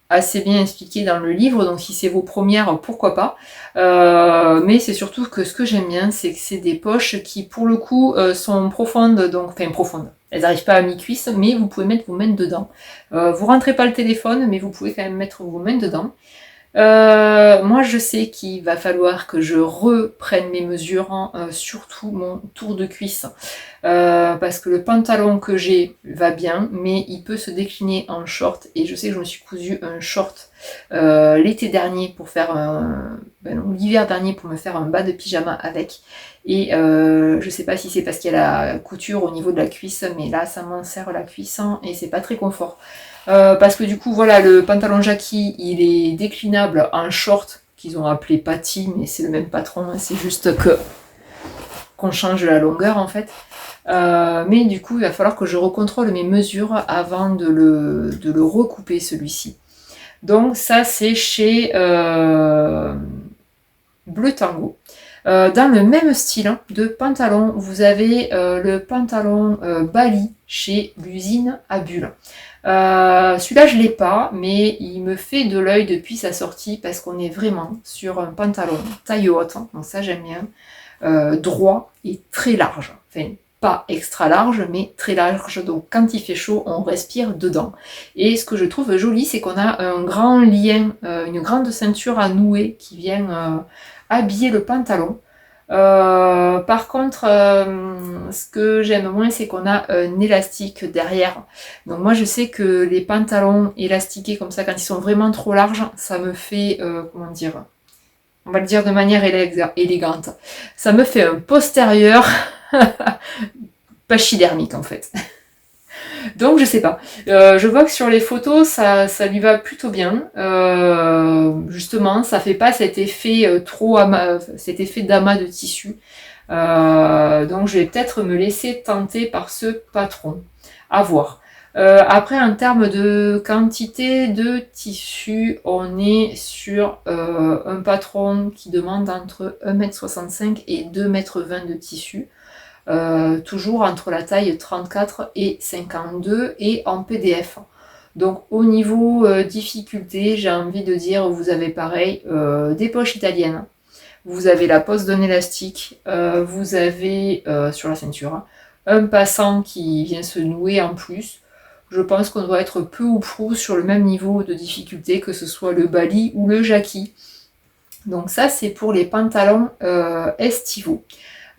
assez bien expliqué dans le livre, donc si c'est vos premières, pourquoi pas. Mais c'est surtout que ce que j'aime bien, c'est que c'est des poches qui, pour le coup, sont profondes, profondes. Elles n'arrivent pas à mi-cuisse, mais vous pouvez mettre vos mains dedans. Vous rentrez pas le téléphone, mais vous pouvez quand même mettre vos mains dedans. Moi je sais qu'il va falloir que je reprenne mes mesures, surtout mon tour de cuisse, parce que le pantalon que j'ai va bien, mais il peut se décliner en short, et je sais que je me suis cousu un short l'été dernier pour faire l'hiver dernier pour me faire un bas de pyjama avec, et je sais pas si c'est parce qu'il y a la couture au niveau de la cuisse, mais là ça m'enserre la cuisse et c'est pas très confort. Parce que du coup, voilà, le pantalon Jackie, il est déclinable en short, qu'ils ont appelé Patty, mais c'est le même patron, hein, c'est juste qu'on change la longueur en fait. Mais du coup, il va falloir que je recontrôle mes mesures avant de le recouper celui-ci. Donc ça c'est chez Bleu Tango. Dans le même style de pantalon, vous avez le pantalon Bali chez l'usine à bulles. Celui-là je l'ai pas, mais il me fait de l'œil depuis sa sortie parce qu'on est vraiment sur un pantalon taille haute, donc ça j'aime bien, droit et très large. Enfin, pas extra large, mais très large. Donc quand il fait chaud, on respire dedans. Et ce que je trouve joli, c'est qu'on a un grand lien, une grande ceinture à nouer qui vient habiller le pantalon. Par contre, ce que j'aime moins, c'est qu'on a un élastique derrière. Donc moi, je sais que les pantalons élastiqués comme ça, quand ils sont vraiment trop larges, ça me fait, comment dire, on va le dire de manière élégante, ça me fait un postérieur pachydermique en fait. Donc je sais pas. Je vois que sur les photos, ça lui va plutôt bien. Justement, ça fait pas cet effet cet effet d'amas de tissu. Donc je vais peut-être me laisser tenter par ce patron. À voir. Après, en termes de quantité de tissu, on est sur un patron qui demande entre 1,65 m et 2,20 m de tissu. Toujours entre la taille 34 et 52 et en PDF. Donc au niveau difficulté, j'ai envie de dire, vous avez pareil, des poches italiennes, vous avez la pose d'un élastique, vous avez sur la ceinture un passant qui vient se nouer en plus. Je pense qu'on doit être peu ou prou sur le même niveau de difficulté, que ce soit le Bali ou le Jackie. Donc ça c'est pour les pantalons estivaux.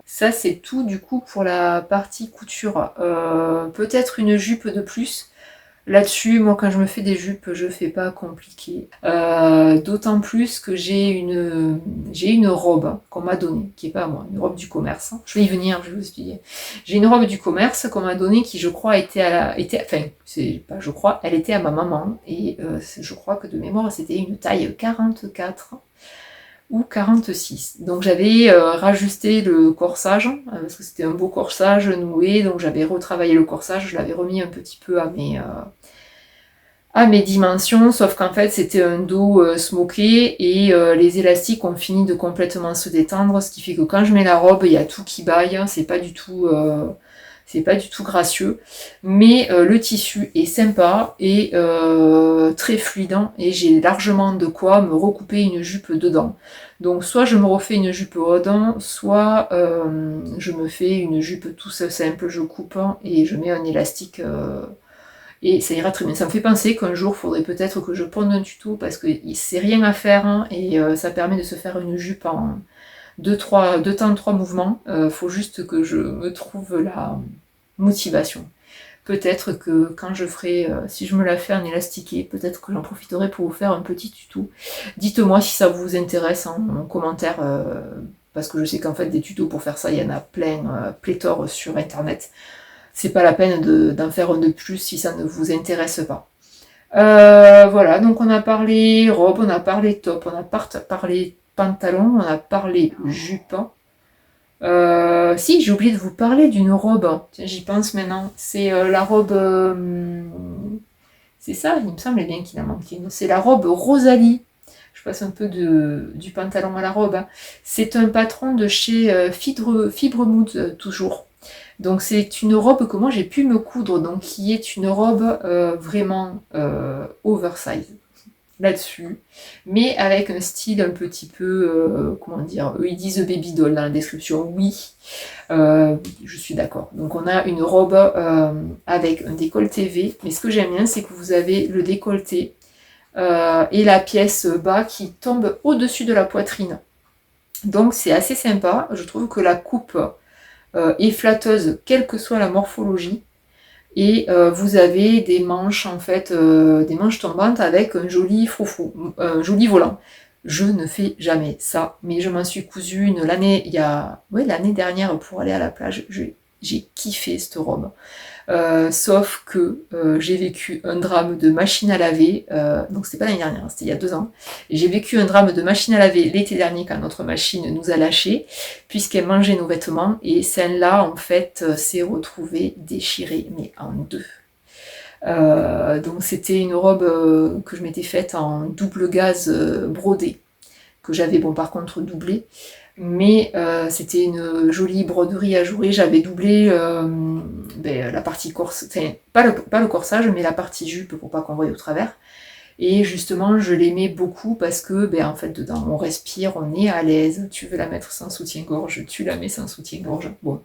Ça c'est tout du coup pour la partie couture. Peut-être une jupe de plus. Là-dessus, moi quand je me fais des jupes, je fais pas compliqué. D'autant plus que j'ai une robe qu'on m'a donnée, qui est pas à moi, une robe du commerce. Je vais y venir, je vais vous expliquer. J'ai une robe du commerce qu'on m'a donnée qui je crois elle était à ma maman. Et je crois que de mémoire c'était une taille 44 ou 46. Donc j'avais rajusté le corsage, parce que c'était un beau corsage noué, donc j'avais retravaillé le corsage, je l'avais remis un petit peu à mes dimensions, sauf qu'en fait c'était un dos smoké et les élastiques ont fini de complètement se détendre, ce qui fait que quand je mets la robe, il y a tout qui baille, c'est pas du tout gracieux, mais le tissu est sympa et très fluide et j'ai largement de quoi me recouper une jupe dedans. Donc soit je me refais une jupe haute, soit je me fais une jupe tout simple, je coupe et je mets un élastique et ça ira très bien. Ça me fait penser qu'un jour, il faudrait peut-être que je ponde un tuto parce que c'est rien à faire et ça permet de se faire une jupe en deux temps, trois mouvements. Faut juste que je me trouve la motivation. Peut-être que quand je ferai, si je me la fais en élastiqué, peut-être que j'en profiterai pour vous faire un petit tuto. Dites-moi si ça vous intéresse en commentaire, parce que je sais qu'en fait des tutos pour faire ça, il y en a plein, pléthore sur internet. C'est pas la peine d'en faire un de plus si ça ne vous intéresse pas. Voilà, donc on a parlé robe, on a parlé top, on a parlé pantalon, on a parlé jupe. Si, j'ai oublié de vous parler d'une robe. Tiens, j'y pense maintenant. C'est la robe... c'est ça, il me semblait bien qu'il en manquait une. C'est la robe Rosalie. Je passe un peu du pantalon à la robe. C'est un patron de chez Fibre Mood, toujours. Donc c'est une robe que moi j'ai pu me coudre, donc qui est une robe vraiment oversize là-dessus, mais avec un style un petit peu, comment dire, eux ils disent baby doll dans la description, oui, je suis d'accord. Donc on a une robe avec un décolleté V, mais ce que j'aime bien c'est que vous avez le décolleté et la pièce bas qui tombe au-dessus de la poitrine. Donc c'est assez sympa, je trouve que la coupe est flatteuse, quelle que soit la morphologie. Et vous avez des manches en fait, des manches tombantes avec un joli froufrou, un joli volant. Je ne fais jamais ça, mais je m'en suis cousu une l'année dernière pour aller à la plage. J'ai kiffé cette robe. Sauf que j'ai vécu un drame de machine à laver, donc c'était pas l'année dernière, c'était il y a 2 ans. J'ai vécu un drame de machine à laver l'été dernier quand notre machine nous a lâchés, puisqu'elle mangeait nos vêtements, et celle-là en fait s'est retrouvée déchirée, mais en deux. Donc c'était une robe que je m'étais faite en double gaze brodé, que j'avais bon par contre doublé, mais c'était une jolie broderie ajourée. J'avais doublé la partie corsage, pas le corsage, mais la partie jupe pour pas qu'on voie au travers. Et justement, je l'aimais beaucoup parce que, en fait, dedans, on respire, on est à l'aise. Tu veux la mettre sans soutien-gorge, tu la mets sans soutien-gorge. Bon.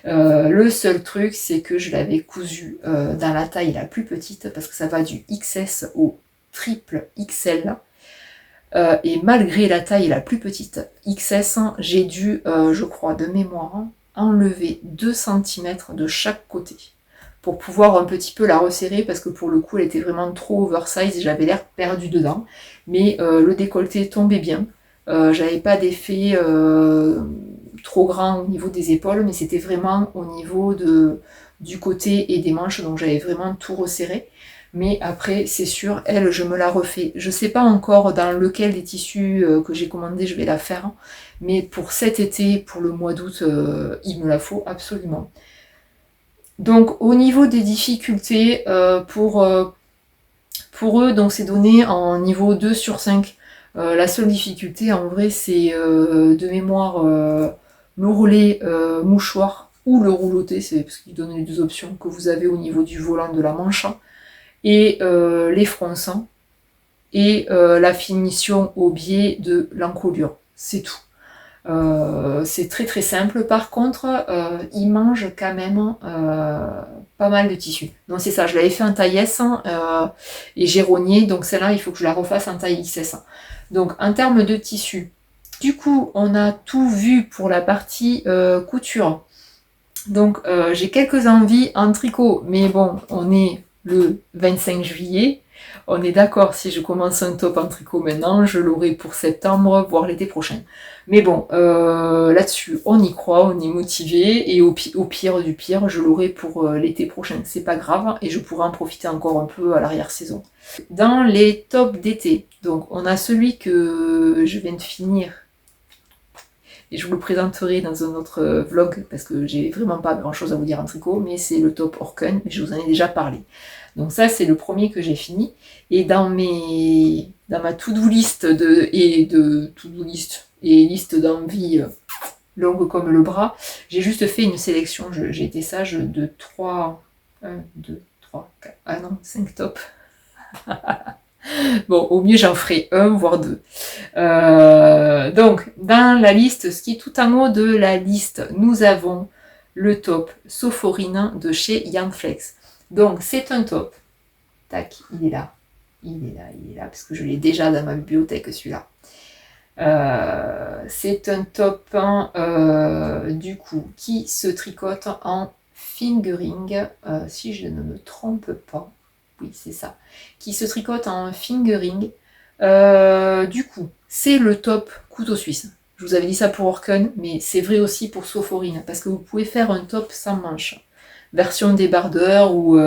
Le seul truc, c'est que je l'avais cousue dans la taille la plus petite, parce que ça va du XS au triple XL. Et malgré la taille la plus petite, XS, j'ai dû, je crois, de mémoire, enlever 2 cm de chaque côté pour pouvoir un petit peu la resserrer, parce que pour le coup elle était vraiment trop oversize et j'avais l'air perdue dedans, mais le décolleté tombait bien, j'avais pas d'effet trop grand au niveau des épaules, mais c'était vraiment au niveau du côté et des manches, donc j'avais vraiment tout resserré. Mais après, c'est sûr, elle, je me la refais. Je sais pas encore dans lequel des tissus que j'ai commandé je vais la faire, mais pour cet été, pour le mois d'août, il me la faut absolument. Donc au niveau des difficultés, pour eux, donc c'est donné en niveau 2 sur 5. La seule difficulté en vrai, c'est de mémoire l'ourlet mouchoir ou le rouloté, c'est parce qu'ils donnent les 2 options que vous avez au niveau du volant de la manche, et les fronçants, et la finition au biais de l'encolure. C'est tout. C'est très très simple. Par contre, il mange quand même pas mal de tissu. Donc c'est ça, je l'avais fait en taille S et j'ai rogné, donc celle-là, il faut que je la refasse en taille XS. Donc en termes de tissu, du coup, on a tout vu pour la partie couture. Donc j'ai quelques envies en tricot, mais bon, on est le 25 juillet. On est d'accord, si je commence un top en tricot maintenant, je l'aurai pour septembre, voire l'été prochain. Mais bon, là-dessus, on y croit, on est motivé, et au pire du pire, je l'aurai pour l'été prochain. C'est pas grave, et je pourrai en profiter encore un peu à l'arrière-saison. Dans les tops d'été, donc on a celui que je viens de finir, et je vous le présenterai dans un autre vlog, parce que j'ai vraiment pas grand chose à vous dire en tricot, mais c'est le top Orken, je vous en ai déjà parlé. Donc ça, c'est le premier que j'ai fini. Et dans ma to-do list et liste d'envie longue comme le bras, j'ai juste fait une sélection. J'ai été sage de 3, 1, 2, 3, 4, ah non, 5 tops. Bon, au mieux j'en ferai 1, voire 2. Donc, dans la liste, ce qui est tout en haut de la liste, nous avons le top Sophoryne de chez Yanflex. Donc, c'est un top. Tac, il est là. Il est là, parce que je l'ai déjà dans ma bibliothèque, celui-là. C'est un top, du coup, qui se tricote en fingering, si je ne me trompe pas. Oui, c'est ça. Qui se tricote en fingering. Du coup, c'est le top couteau suisse. Je vous avais dit ça pour Orken, mais c'est vrai aussi pour Sophoryne, parce que vous pouvez faire un top sans manche. Version débardeur ou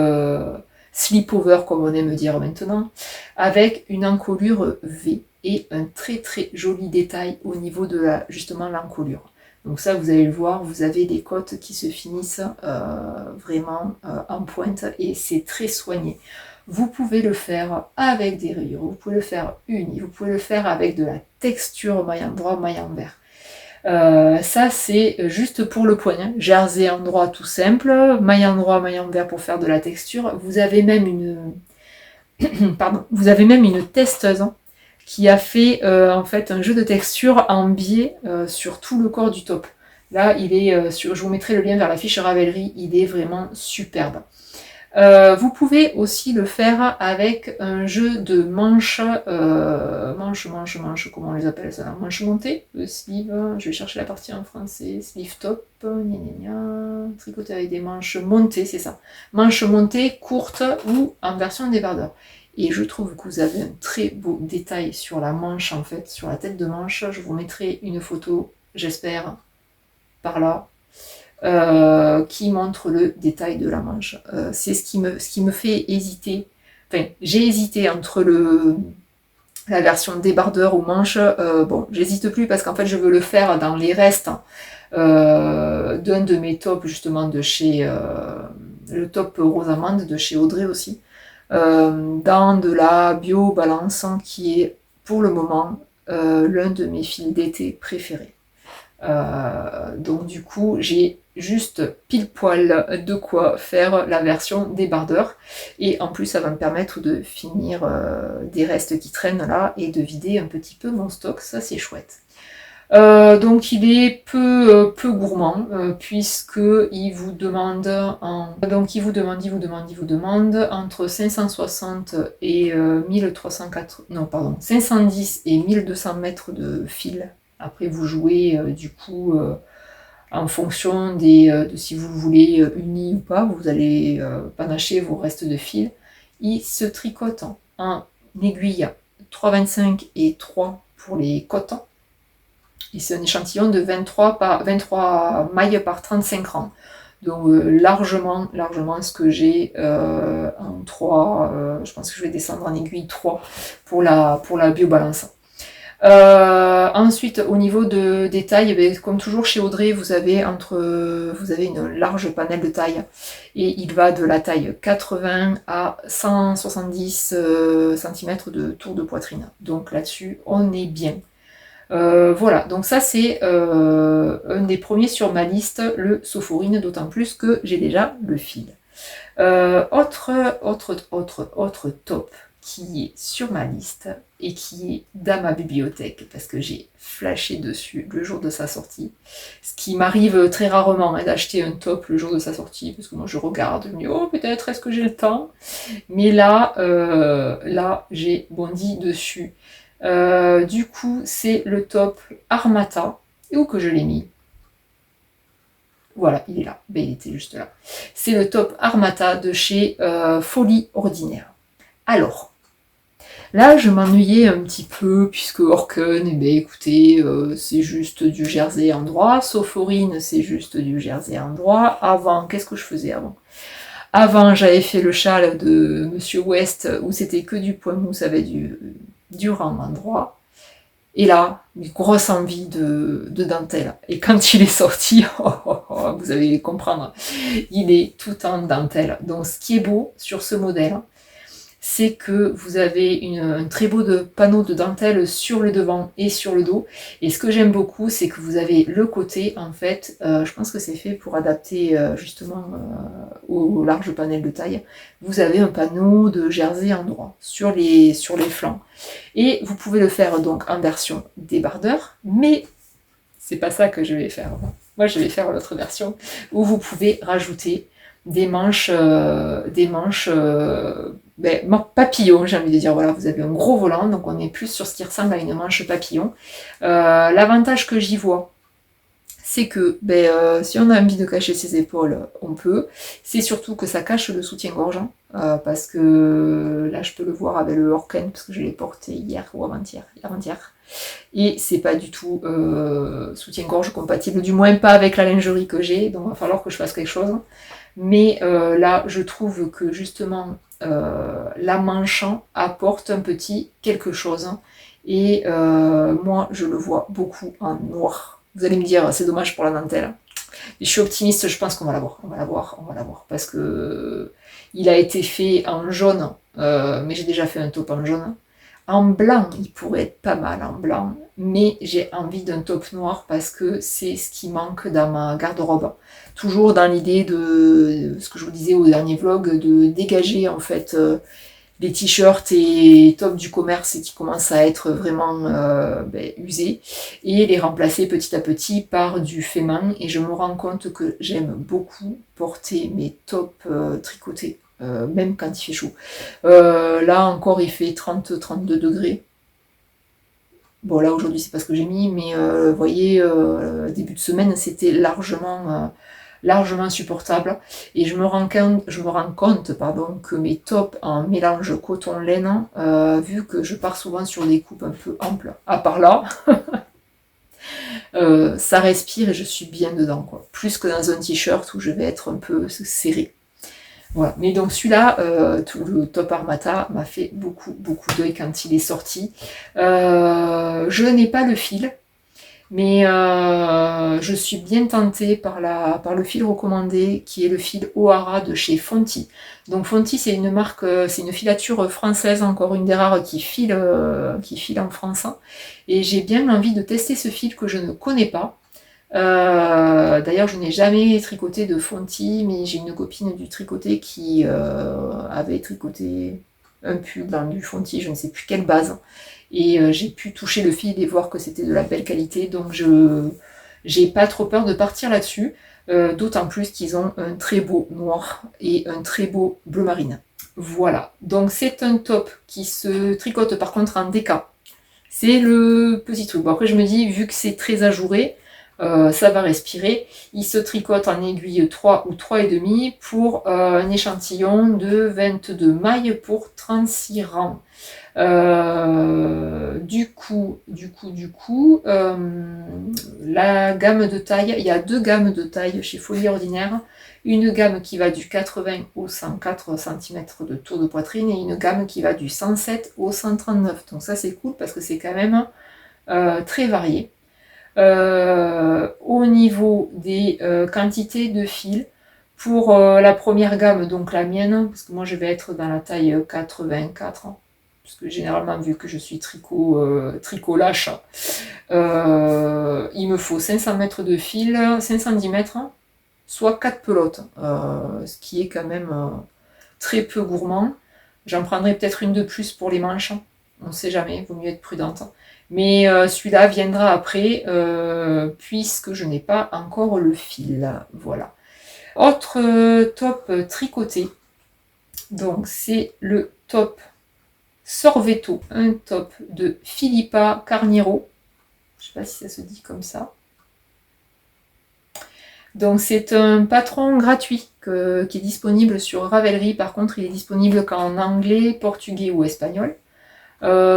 slip-over, comme on aime dire maintenant, avec une encolure V et un très très joli détail au niveau de justement l'encolure. Donc ça, vous allez le voir, vous avez des côtes qui se finissent vraiment en pointe, et c'est très soigné. Vous pouvez le faire avec des rayures, vous pouvez le faire uni, vous pouvez le faire avec de la texture maille endroit, maille envers. Ça c'est juste pour le poignet, jersey endroit tout simple, maille endroit, maille envers pour faire de la texture. Vous avez même une testeuse qui a fait en fait un jeu de texture en biais sur tout le corps du top. Là il est je vous mettrai le lien vers la fiche Ravelry, il est vraiment superbe. Vous pouvez aussi le faire avec un jeu de manches, comment on les appelle ça, manche montée, le sleeve, je vais chercher la partie en français, sleeve top, tricoter avec des manches montées, c'est ça, manches montées, courtes ou en version débardeur. Et je trouve que vous avez un très beau détail sur la manche, en fait, sur la tête de manche. Je vous mettrai une photo, j'espère, par là. Qui montre le détail de la manche. C'est ce qui me fait hésiter. Enfin, j'ai hésité entre la version débardeur ou manche. Bon, j'hésite plus parce qu'en fait, je veux le faire dans les restes d'un de mes tops, justement, de chez le top rose amande de chez Audrey aussi, dans de la bio balance qui est pour le moment l'un de mes fils d'été préférés. Donc du coup j'ai juste pile poil de quoi faire la version débardeur, et en plus ça va me permettre de finir des restes qui traînent là et de vider un petit peu mon stock, ça c'est chouette. Donc il est peu gourmand puisque il vous demande entre 560 et 1304, non pardon, 510 et 1200 mètres de fil. Après vous jouez du coup en fonction de si vous voulez uni ou pas, vous allez panacher vos restes de fil. Il se tricote en aiguille 3,25 et 3 pour les cotons. Et c'est un échantillon de 23 mailles par 35 rangs. Donc largement ce que j'ai en 3, je pense que je vais descendre en aiguille 3 pour la biobalance. Ensuite, au niveau des tailles, eh comme toujours chez Audrey, vous avez une large panel de taille, et il va de la taille 80 à 170 cm de tour de poitrine. Donc là-dessus, on est bien. Voilà, donc ça c'est un des premiers sur ma liste, le Sophoryne, d'autant plus que j'ai déjà le fil. Autre top qui est sur ma liste et qui est dans ma bibliothèque parce que j'ai flashé dessus le jour de sa sortie, ce qui m'arrive très rarement d'acheter un top le jour de sa sortie, parce que moi je regarde, je me dis oh peut-être est-ce que j'ai le temps, mais là j'ai bondi dessus. Du coup c'est le top Armata. Et où que je l'ai mis? Voilà, il est là, ben, il était juste là. C'est le top Armata de chez Folie Ordinaire. Alors, là, je m'ennuyais un petit peu, puisque Orken, eh ben, écoutez, c'est juste du jersey en droit. Sophoryne, c'est juste du jersey en droit. Avant, qu'est-ce que je faisais avant? Avant, j'avais fait le châle de Monsieur West, où c'était que du point mousse avec du rang en droit. Et là, une grosse envie de dentelle. Et quand il est sorti, vous allez comprendre, il est tout en dentelle. Donc ce qui est beau sur ce modèle, c'est que vous avez un très beau panneau de dentelle sur le devant et sur le dos. Et ce que j'aime beaucoup, c'est que vous avez le côté, en fait, je pense que c'est fait pour adapter justement au large panel de taille. Vous avez un panneau de jersey en droit sur les flancs. Et vous pouvez le faire donc en version débardeur, mais c'est pas ça que je vais faire. Moi, je vais faire l'autre version où vous pouvez rajouter des manches papillon, j'ai envie de dire. Voilà, vous avez un gros volant, donc on est plus sur ce qui ressemble à une manche papillon. L'avantage que j'y vois, c'est que si on a envie de cacher ses épaules, on peut. C'est surtout que ça cache le soutien-gorge, parce que là je peux le voir avec le Orken, parce que je l'ai porté hier ou avant-hier. Et c'est pas du tout soutien-gorge compatible, du moins pas avec la lingerie que j'ai, donc il va falloir que je fasse quelque chose. Mais là je trouve que justement la manche apporte un petit quelque chose, et moi je le vois beaucoup en noir. Vous allez me dire c'est dommage pour la dentelle, mais je suis optimiste, je pense qu'on va l'avoir, parce que il a été fait en jaune, mais j'ai déjà fait un top en jaune. En blanc, il pourrait être pas mal en blanc, mais j'ai envie d'un top noir parce que c'est ce qui manque dans ma garde-robe. Toujours dans l'idée de ce que je vous disais au dernier vlog, de dégager en fait les t-shirts et tops du commerce qui commencent à être vraiment usés, et les remplacer petit à petit par du fait main. Et je me rends compte que j'aime beaucoup porter mes tops tricotés. Même quand il fait chaud. Là encore il fait 30-32 degrés. Bon là aujourd'hui c'est pas ce que j'ai mis, mais vous voyez, début de semaine c'était largement supportable. Et je me rends compte que mes tops en mélange coton-laine, vu que je pars souvent sur des coupes un peu amples, à part là, ça respire et je suis bien dedans, quoi. Plus que dans un t-shirt où je vais être un peu serré. Voilà. Mais donc celui-là, le top Armata m'a fait beaucoup d'œil quand il est sorti. Je n'ai pas le fil, Mais je suis bien tentée par le fil recommandé, qui est le fil Ohara de chez Fonty. Donc Fonty, c'est une marque, c'est une filature française, encore une des rares qui file en France. Et j'ai bien envie de tester ce fil que je ne connais pas. D'ailleurs, je n'ai jamais tricoté de Fonty, mais j'ai une copine du tricoté qui avait tricoté un pull dans du Fonty, je ne sais plus quelle base. Et j'ai pu toucher le fil et voir que c'était de la belle qualité, donc je j'ai pas trop peur de partir là-dessus, d'autant plus qu'ils ont un très beau noir et un très beau bleu marine. Voilà, donc c'est un top qui se tricote par contre en DK. C'est le petit truc. Bon, après je me dis, vu que c'est très ajouré, ça va respirer. Il se tricote en aiguille 3 ou 3,5 pour un échantillon de 22 mailles pour 36 rangs. La gamme de taille, il y a deux gammes de taille chez Folie Ordinaire. Une gamme qui va du 80 au 104 cm de tour de poitrine et une gamme qui va du 107 au 139. Donc ça c'est cool parce que c'est quand même très varié. Au niveau des quantités de fils, pour la première gamme, donc la mienne, parce que moi je vais être dans la taille 84, parce que généralement vu que je suis tricot lâche, il me faut 500 mètres de fil, 510 mètres, soit 4 pelotes, ce qui est quand même très peu gourmand. J'en prendrai peut-être une de plus pour les manches, on ne sait jamais, vaut mieux être prudente. Mais celui-là viendra après, puisque je n'ai pas encore le fil. Voilà. Autre top tricoté, donc c'est le top Sorvetto, un top de Philippa Carniero. Je ne sais pas si ça se dit comme ça. Donc c'est un patron gratuit qui est disponible sur Ravelry. Par contre, il est disponible qu'en anglais, portugais ou espagnol.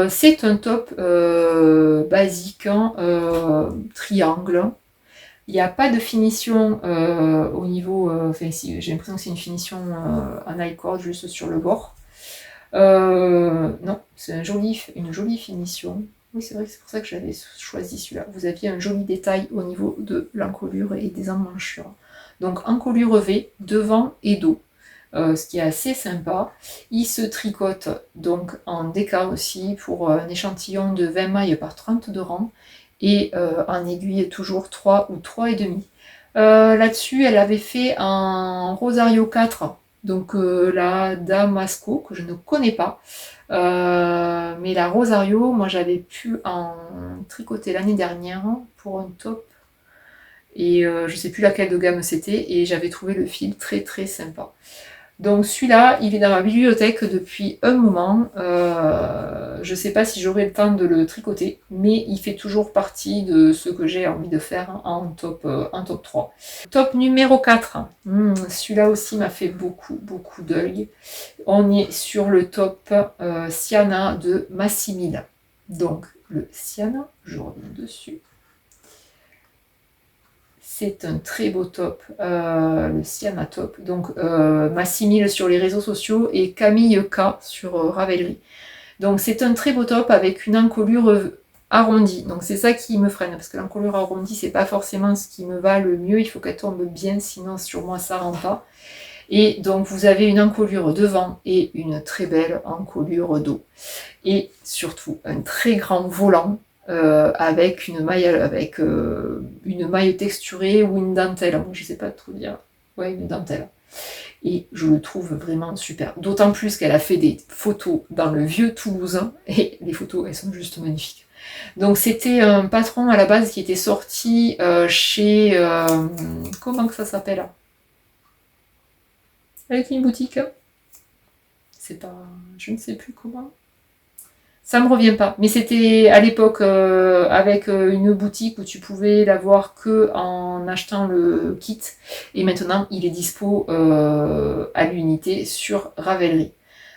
C'est un top basique, triangle. Il n'y a pas de finition au niveau... Enfin, si, j'ai l'impression que c'est une finition en high cord juste sur le bord. Non, c'est une jolie finition. Oui, c'est vrai que c'est pour ça que j'avais choisi celui-là. Vous aviez un joli détail au niveau de l'encolure et des emmanchures. Donc, encolure V, devant et dos. Ce qui est assez sympa. Il se tricote donc en DK aussi pour un échantillon de 20 mailles par 32 rangs et en aiguille toujours 3 ou 3,5. Là-dessus, elle avait fait un Rosario 4, donc la Damasco, que je ne connais pas. Mais la Rosario, moi j'avais pu en tricoter l'année dernière pour un top. Et je sais plus laquelle de gamme c'était, et j'avais trouvé le fil très très sympa. Donc celui-là, il est dans ma bibliothèque depuis un moment. Je ne sais pas si j'aurai le temps de le tricoter, mais il fait toujours partie de ce que j'ai envie de faire en top 3. Top numéro 4. Celui-là aussi m'a fait beaucoup, beaucoup d'œil. On est sur le top Siana de Massimil. Donc le Siana, je reviens dessus. C'est un très beau top, le Siana top. Donc Massimil sur les réseaux sociaux et Camille K sur Ravelry. Donc c'est un très beau top avec une encolure arrondie. Donc c'est ça qui me freine, parce que l'encolure arrondie, c'est pas forcément ce qui me va le mieux. Il faut qu'elle tombe bien, sinon sur moi ça rend pas. Et donc vous avez une encolure devant et une très belle encolure dos. Et surtout un très grand volant. Avec une maille texturée ou une dentelle, je sais pas trop dire, ouais, une dentelle. Et je le trouve vraiment super. D'autant plus qu'elle a fait des photos dans le vieux Toulousain, et les photos, elles sont juste magnifiques. Donc c'était un patron à la base qui était sorti chez... comment que ça s'appelle? Avec une boutique. C'est pas... je ne sais plus comment. Ça me revient pas, mais c'était à l'époque avec une boutique où tu pouvais l'avoir que en achetant le kit, et maintenant il est dispo à l'unité sur Ravelry.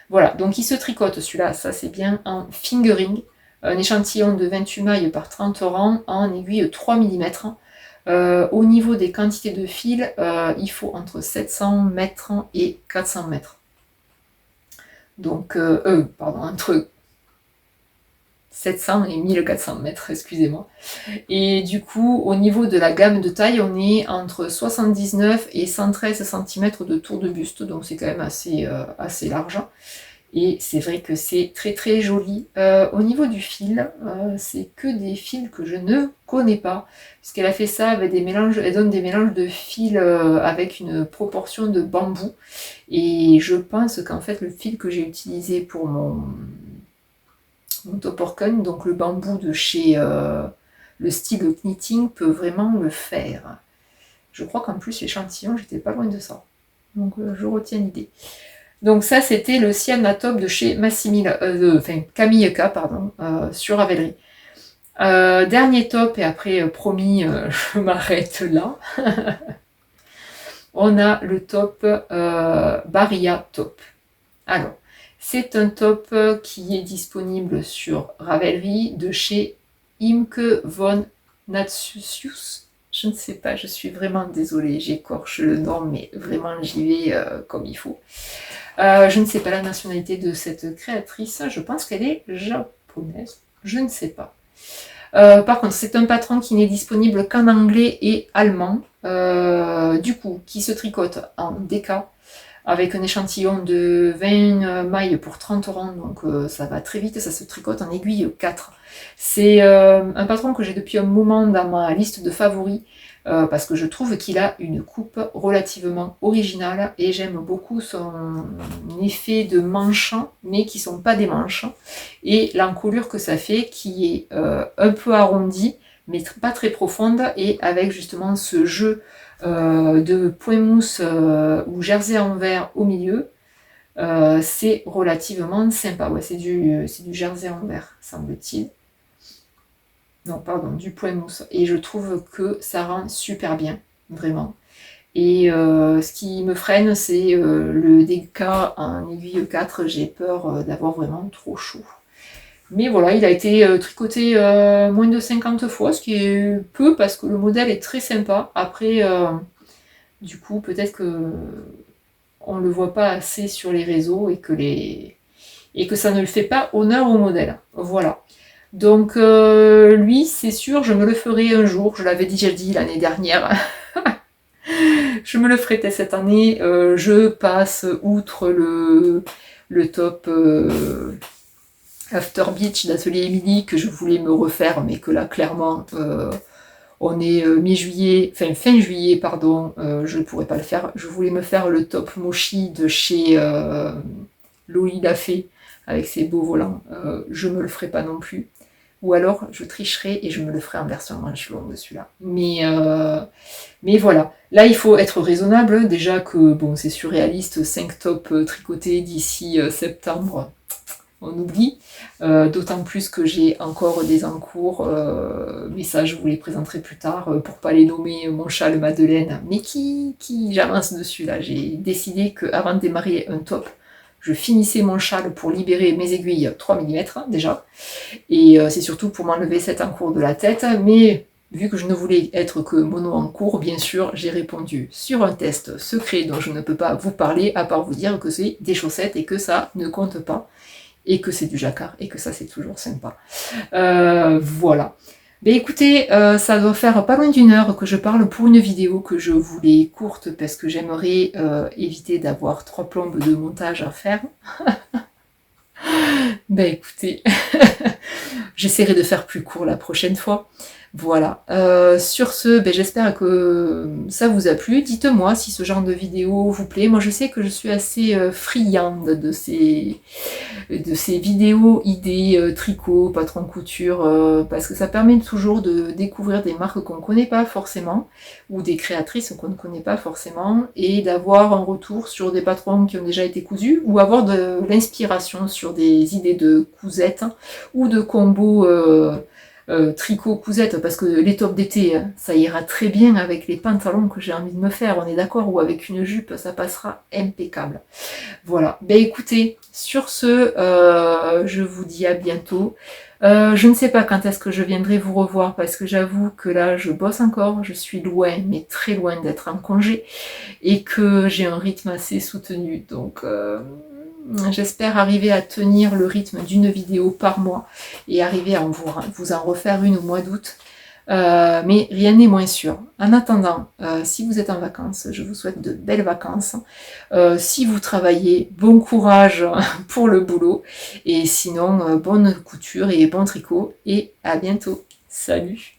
Voilà, donc il se tricote celui-là, ça c'est bien en fingering, un échantillon de 28 mailles par 30 rangs en aiguille 3 mm. Au niveau des quantités de fil, il faut entre 700 mètres et 400 mètres. Donc, pardon, entre 700 et 1400 mètres, excusez-moi. Et du coup, au niveau de la gamme de taille, on est entre 79 et 113 cm de tour de buste, donc c'est quand même assez large. Et c'est vrai que c'est très très joli. Au niveau du fil, c'est que des fils que je ne connais pas. Parce qu'elle a fait ça avec des mélanges, elle donne des mélanges de fils avec une proportion de bambou. Et je pense qu'en fait le fil que j'ai utilisé pour mon Toporken, donc le bambou de chez le style knitting, peut vraiment le faire. Je crois qu'en plus l'échantillon, j'étais pas loin de ça. Donc je retiens l'idée. Donc ça, c'était le Sienna Top de chez Camille K, pardon, sur Ravelry. Dernier top, et après, promis, je m'arrête là. On a le top Barilla Top. Alors, c'est un top qui est disponible sur Ravelry de chez Imke von Natsusius. Je ne sais pas, je suis vraiment désolée, j'écorche le nom, mais vraiment j'y vais comme il faut. Je ne sais pas la nationalité de cette créatrice, je pense qu'elle est japonaise, je ne sais pas. Par contre, c'est un patron qui n'est disponible qu'en anglais et allemand, du coup, qui se tricote en DK, avec un échantillon de 20 mailles pour 30 rangs, donc ça va très vite, ça se tricote en aiguille 4. C'est un patron que j'ai depuis un moment dans ma liste de favoris, parce que je trouve qu'il a une coupe relativement originale et j'aime beaucoup son effet de manches, mais qui ne sont pas des manches, et l'encolure que ça fait qui est un peu arrondie, mais pas très profonde, et avec justement ce jeu de point mousse ou jersey en verre au milieu, c'est relativement sympa. Ouais, c'est du jersey en verre, semble-t-il. Non, pardon, du point mousse. Et je trouve que ça rend super bien, vraiment. Et ce qui me freine, c'est le DK en aiguille 4. J'ai peur d'avoir vraiment trop chaud. Mais voilà, il a été tricoté moins de 50 fois, ce qui est peu parce que le modèle est très sympa. Après, du coup, peut-être que on le voit pas assez sur les réseaux et que ça ne le fait pas honneur au modèle. Voilà. Donc lui, c'est sûr, je me le ferai un jour. Je l'avais déjà dit l'année dernière. Je me le ferai cette année. Je passe outre le top After Beach d'Atelier Emily que je voulais me refaire, mais que là, clairement, on est mi-juillet, enfin fin juillet, pardon, je ne pourrais pas le faire. Je voulais me faire le top Mochi de chez Loli Lafay avec ses beaux volants. Je me le ferai pas non plus. Ou alors je tricherai et je me le ferai en version manche longue celui-là. Mais voilà. Là, il faut être raisonnable. Déjà que bon, c'est surréaliste, 5 tops tricotés d'ici septembre. On oublie, d'autant plus que j'ai encore des encours, mais ça je vous les présenterai plus tard, pour pas les nommer mon châle Madeleine, mais qui j'avance dessus là. J'ai décidé qu'avant de démarrer un top, je finissais mon châle pour libérer mes aiguilles 3 mm déjà, et c'est surtout pour m'enlever cet encours de la tête, mais vu que je ne voulais être que mono en cours, bien sûr, j'ai répondu sur un test secret dont je ne peux pas vous parler, à part vous dire que c'est des chaussettes et que ça ne compte pas, et que c'est du jacquard, et que ça c'est toujours sympa. Voilà. Mais écoutez, ça doit faire pas loin d'une heure que je parle pour une vidéo que je voulais courte, parce que j'aimerais éviter d'avoir 3 plombes de montage à faire. Ben écoutez, j'essaierai de faire plus court la prochaine fois. Voilà. Sur ce, ben, j'espère que ça vous a plu. Dites-moi si ce genre de vidéo vous plaît. Moi, je sais que je suis assez friande de ces vidéos, idées, tricot, patron couture, parce que ça permet toujours de découvrir des marques qu'on ne connaît pas forcément, ou des créatrices qu'on ne connaît pas forcément, et d'avoir un retour sur des patrons qui ont déjà été cousus, ou avoir de l'inspiration sur des idées de cousettes, ou de combos tricot cousette, parce que les tops d'été, ça ira très bien avec les pantalons que j'ai envie de me faire, on est d'accord, ou avec une jupe, ça passera impeccable. Voilà, ben écoutez, sur ce, je vous dis à bientôt. Je ne sais pas quand est-ce que je viendrai vous revoir, parce que j'avoue que là, je bosse encore, je suis loin, mais très loin d'être en congé, et que j'ai un rythme assez soutenu, donc J'espère arriver à tenir le rythme d'une vidéo par mois et arriver à vous en refaire une au mois d'août. Mais rien n'est moins sûr. En attendant, si vous êtes en vacances, je vous souhaite de belles vacances. Si vous travaillez, bon courage pour le boulot. Et sinon, bonne couture et bon tricot. Et à bientôt. Salut!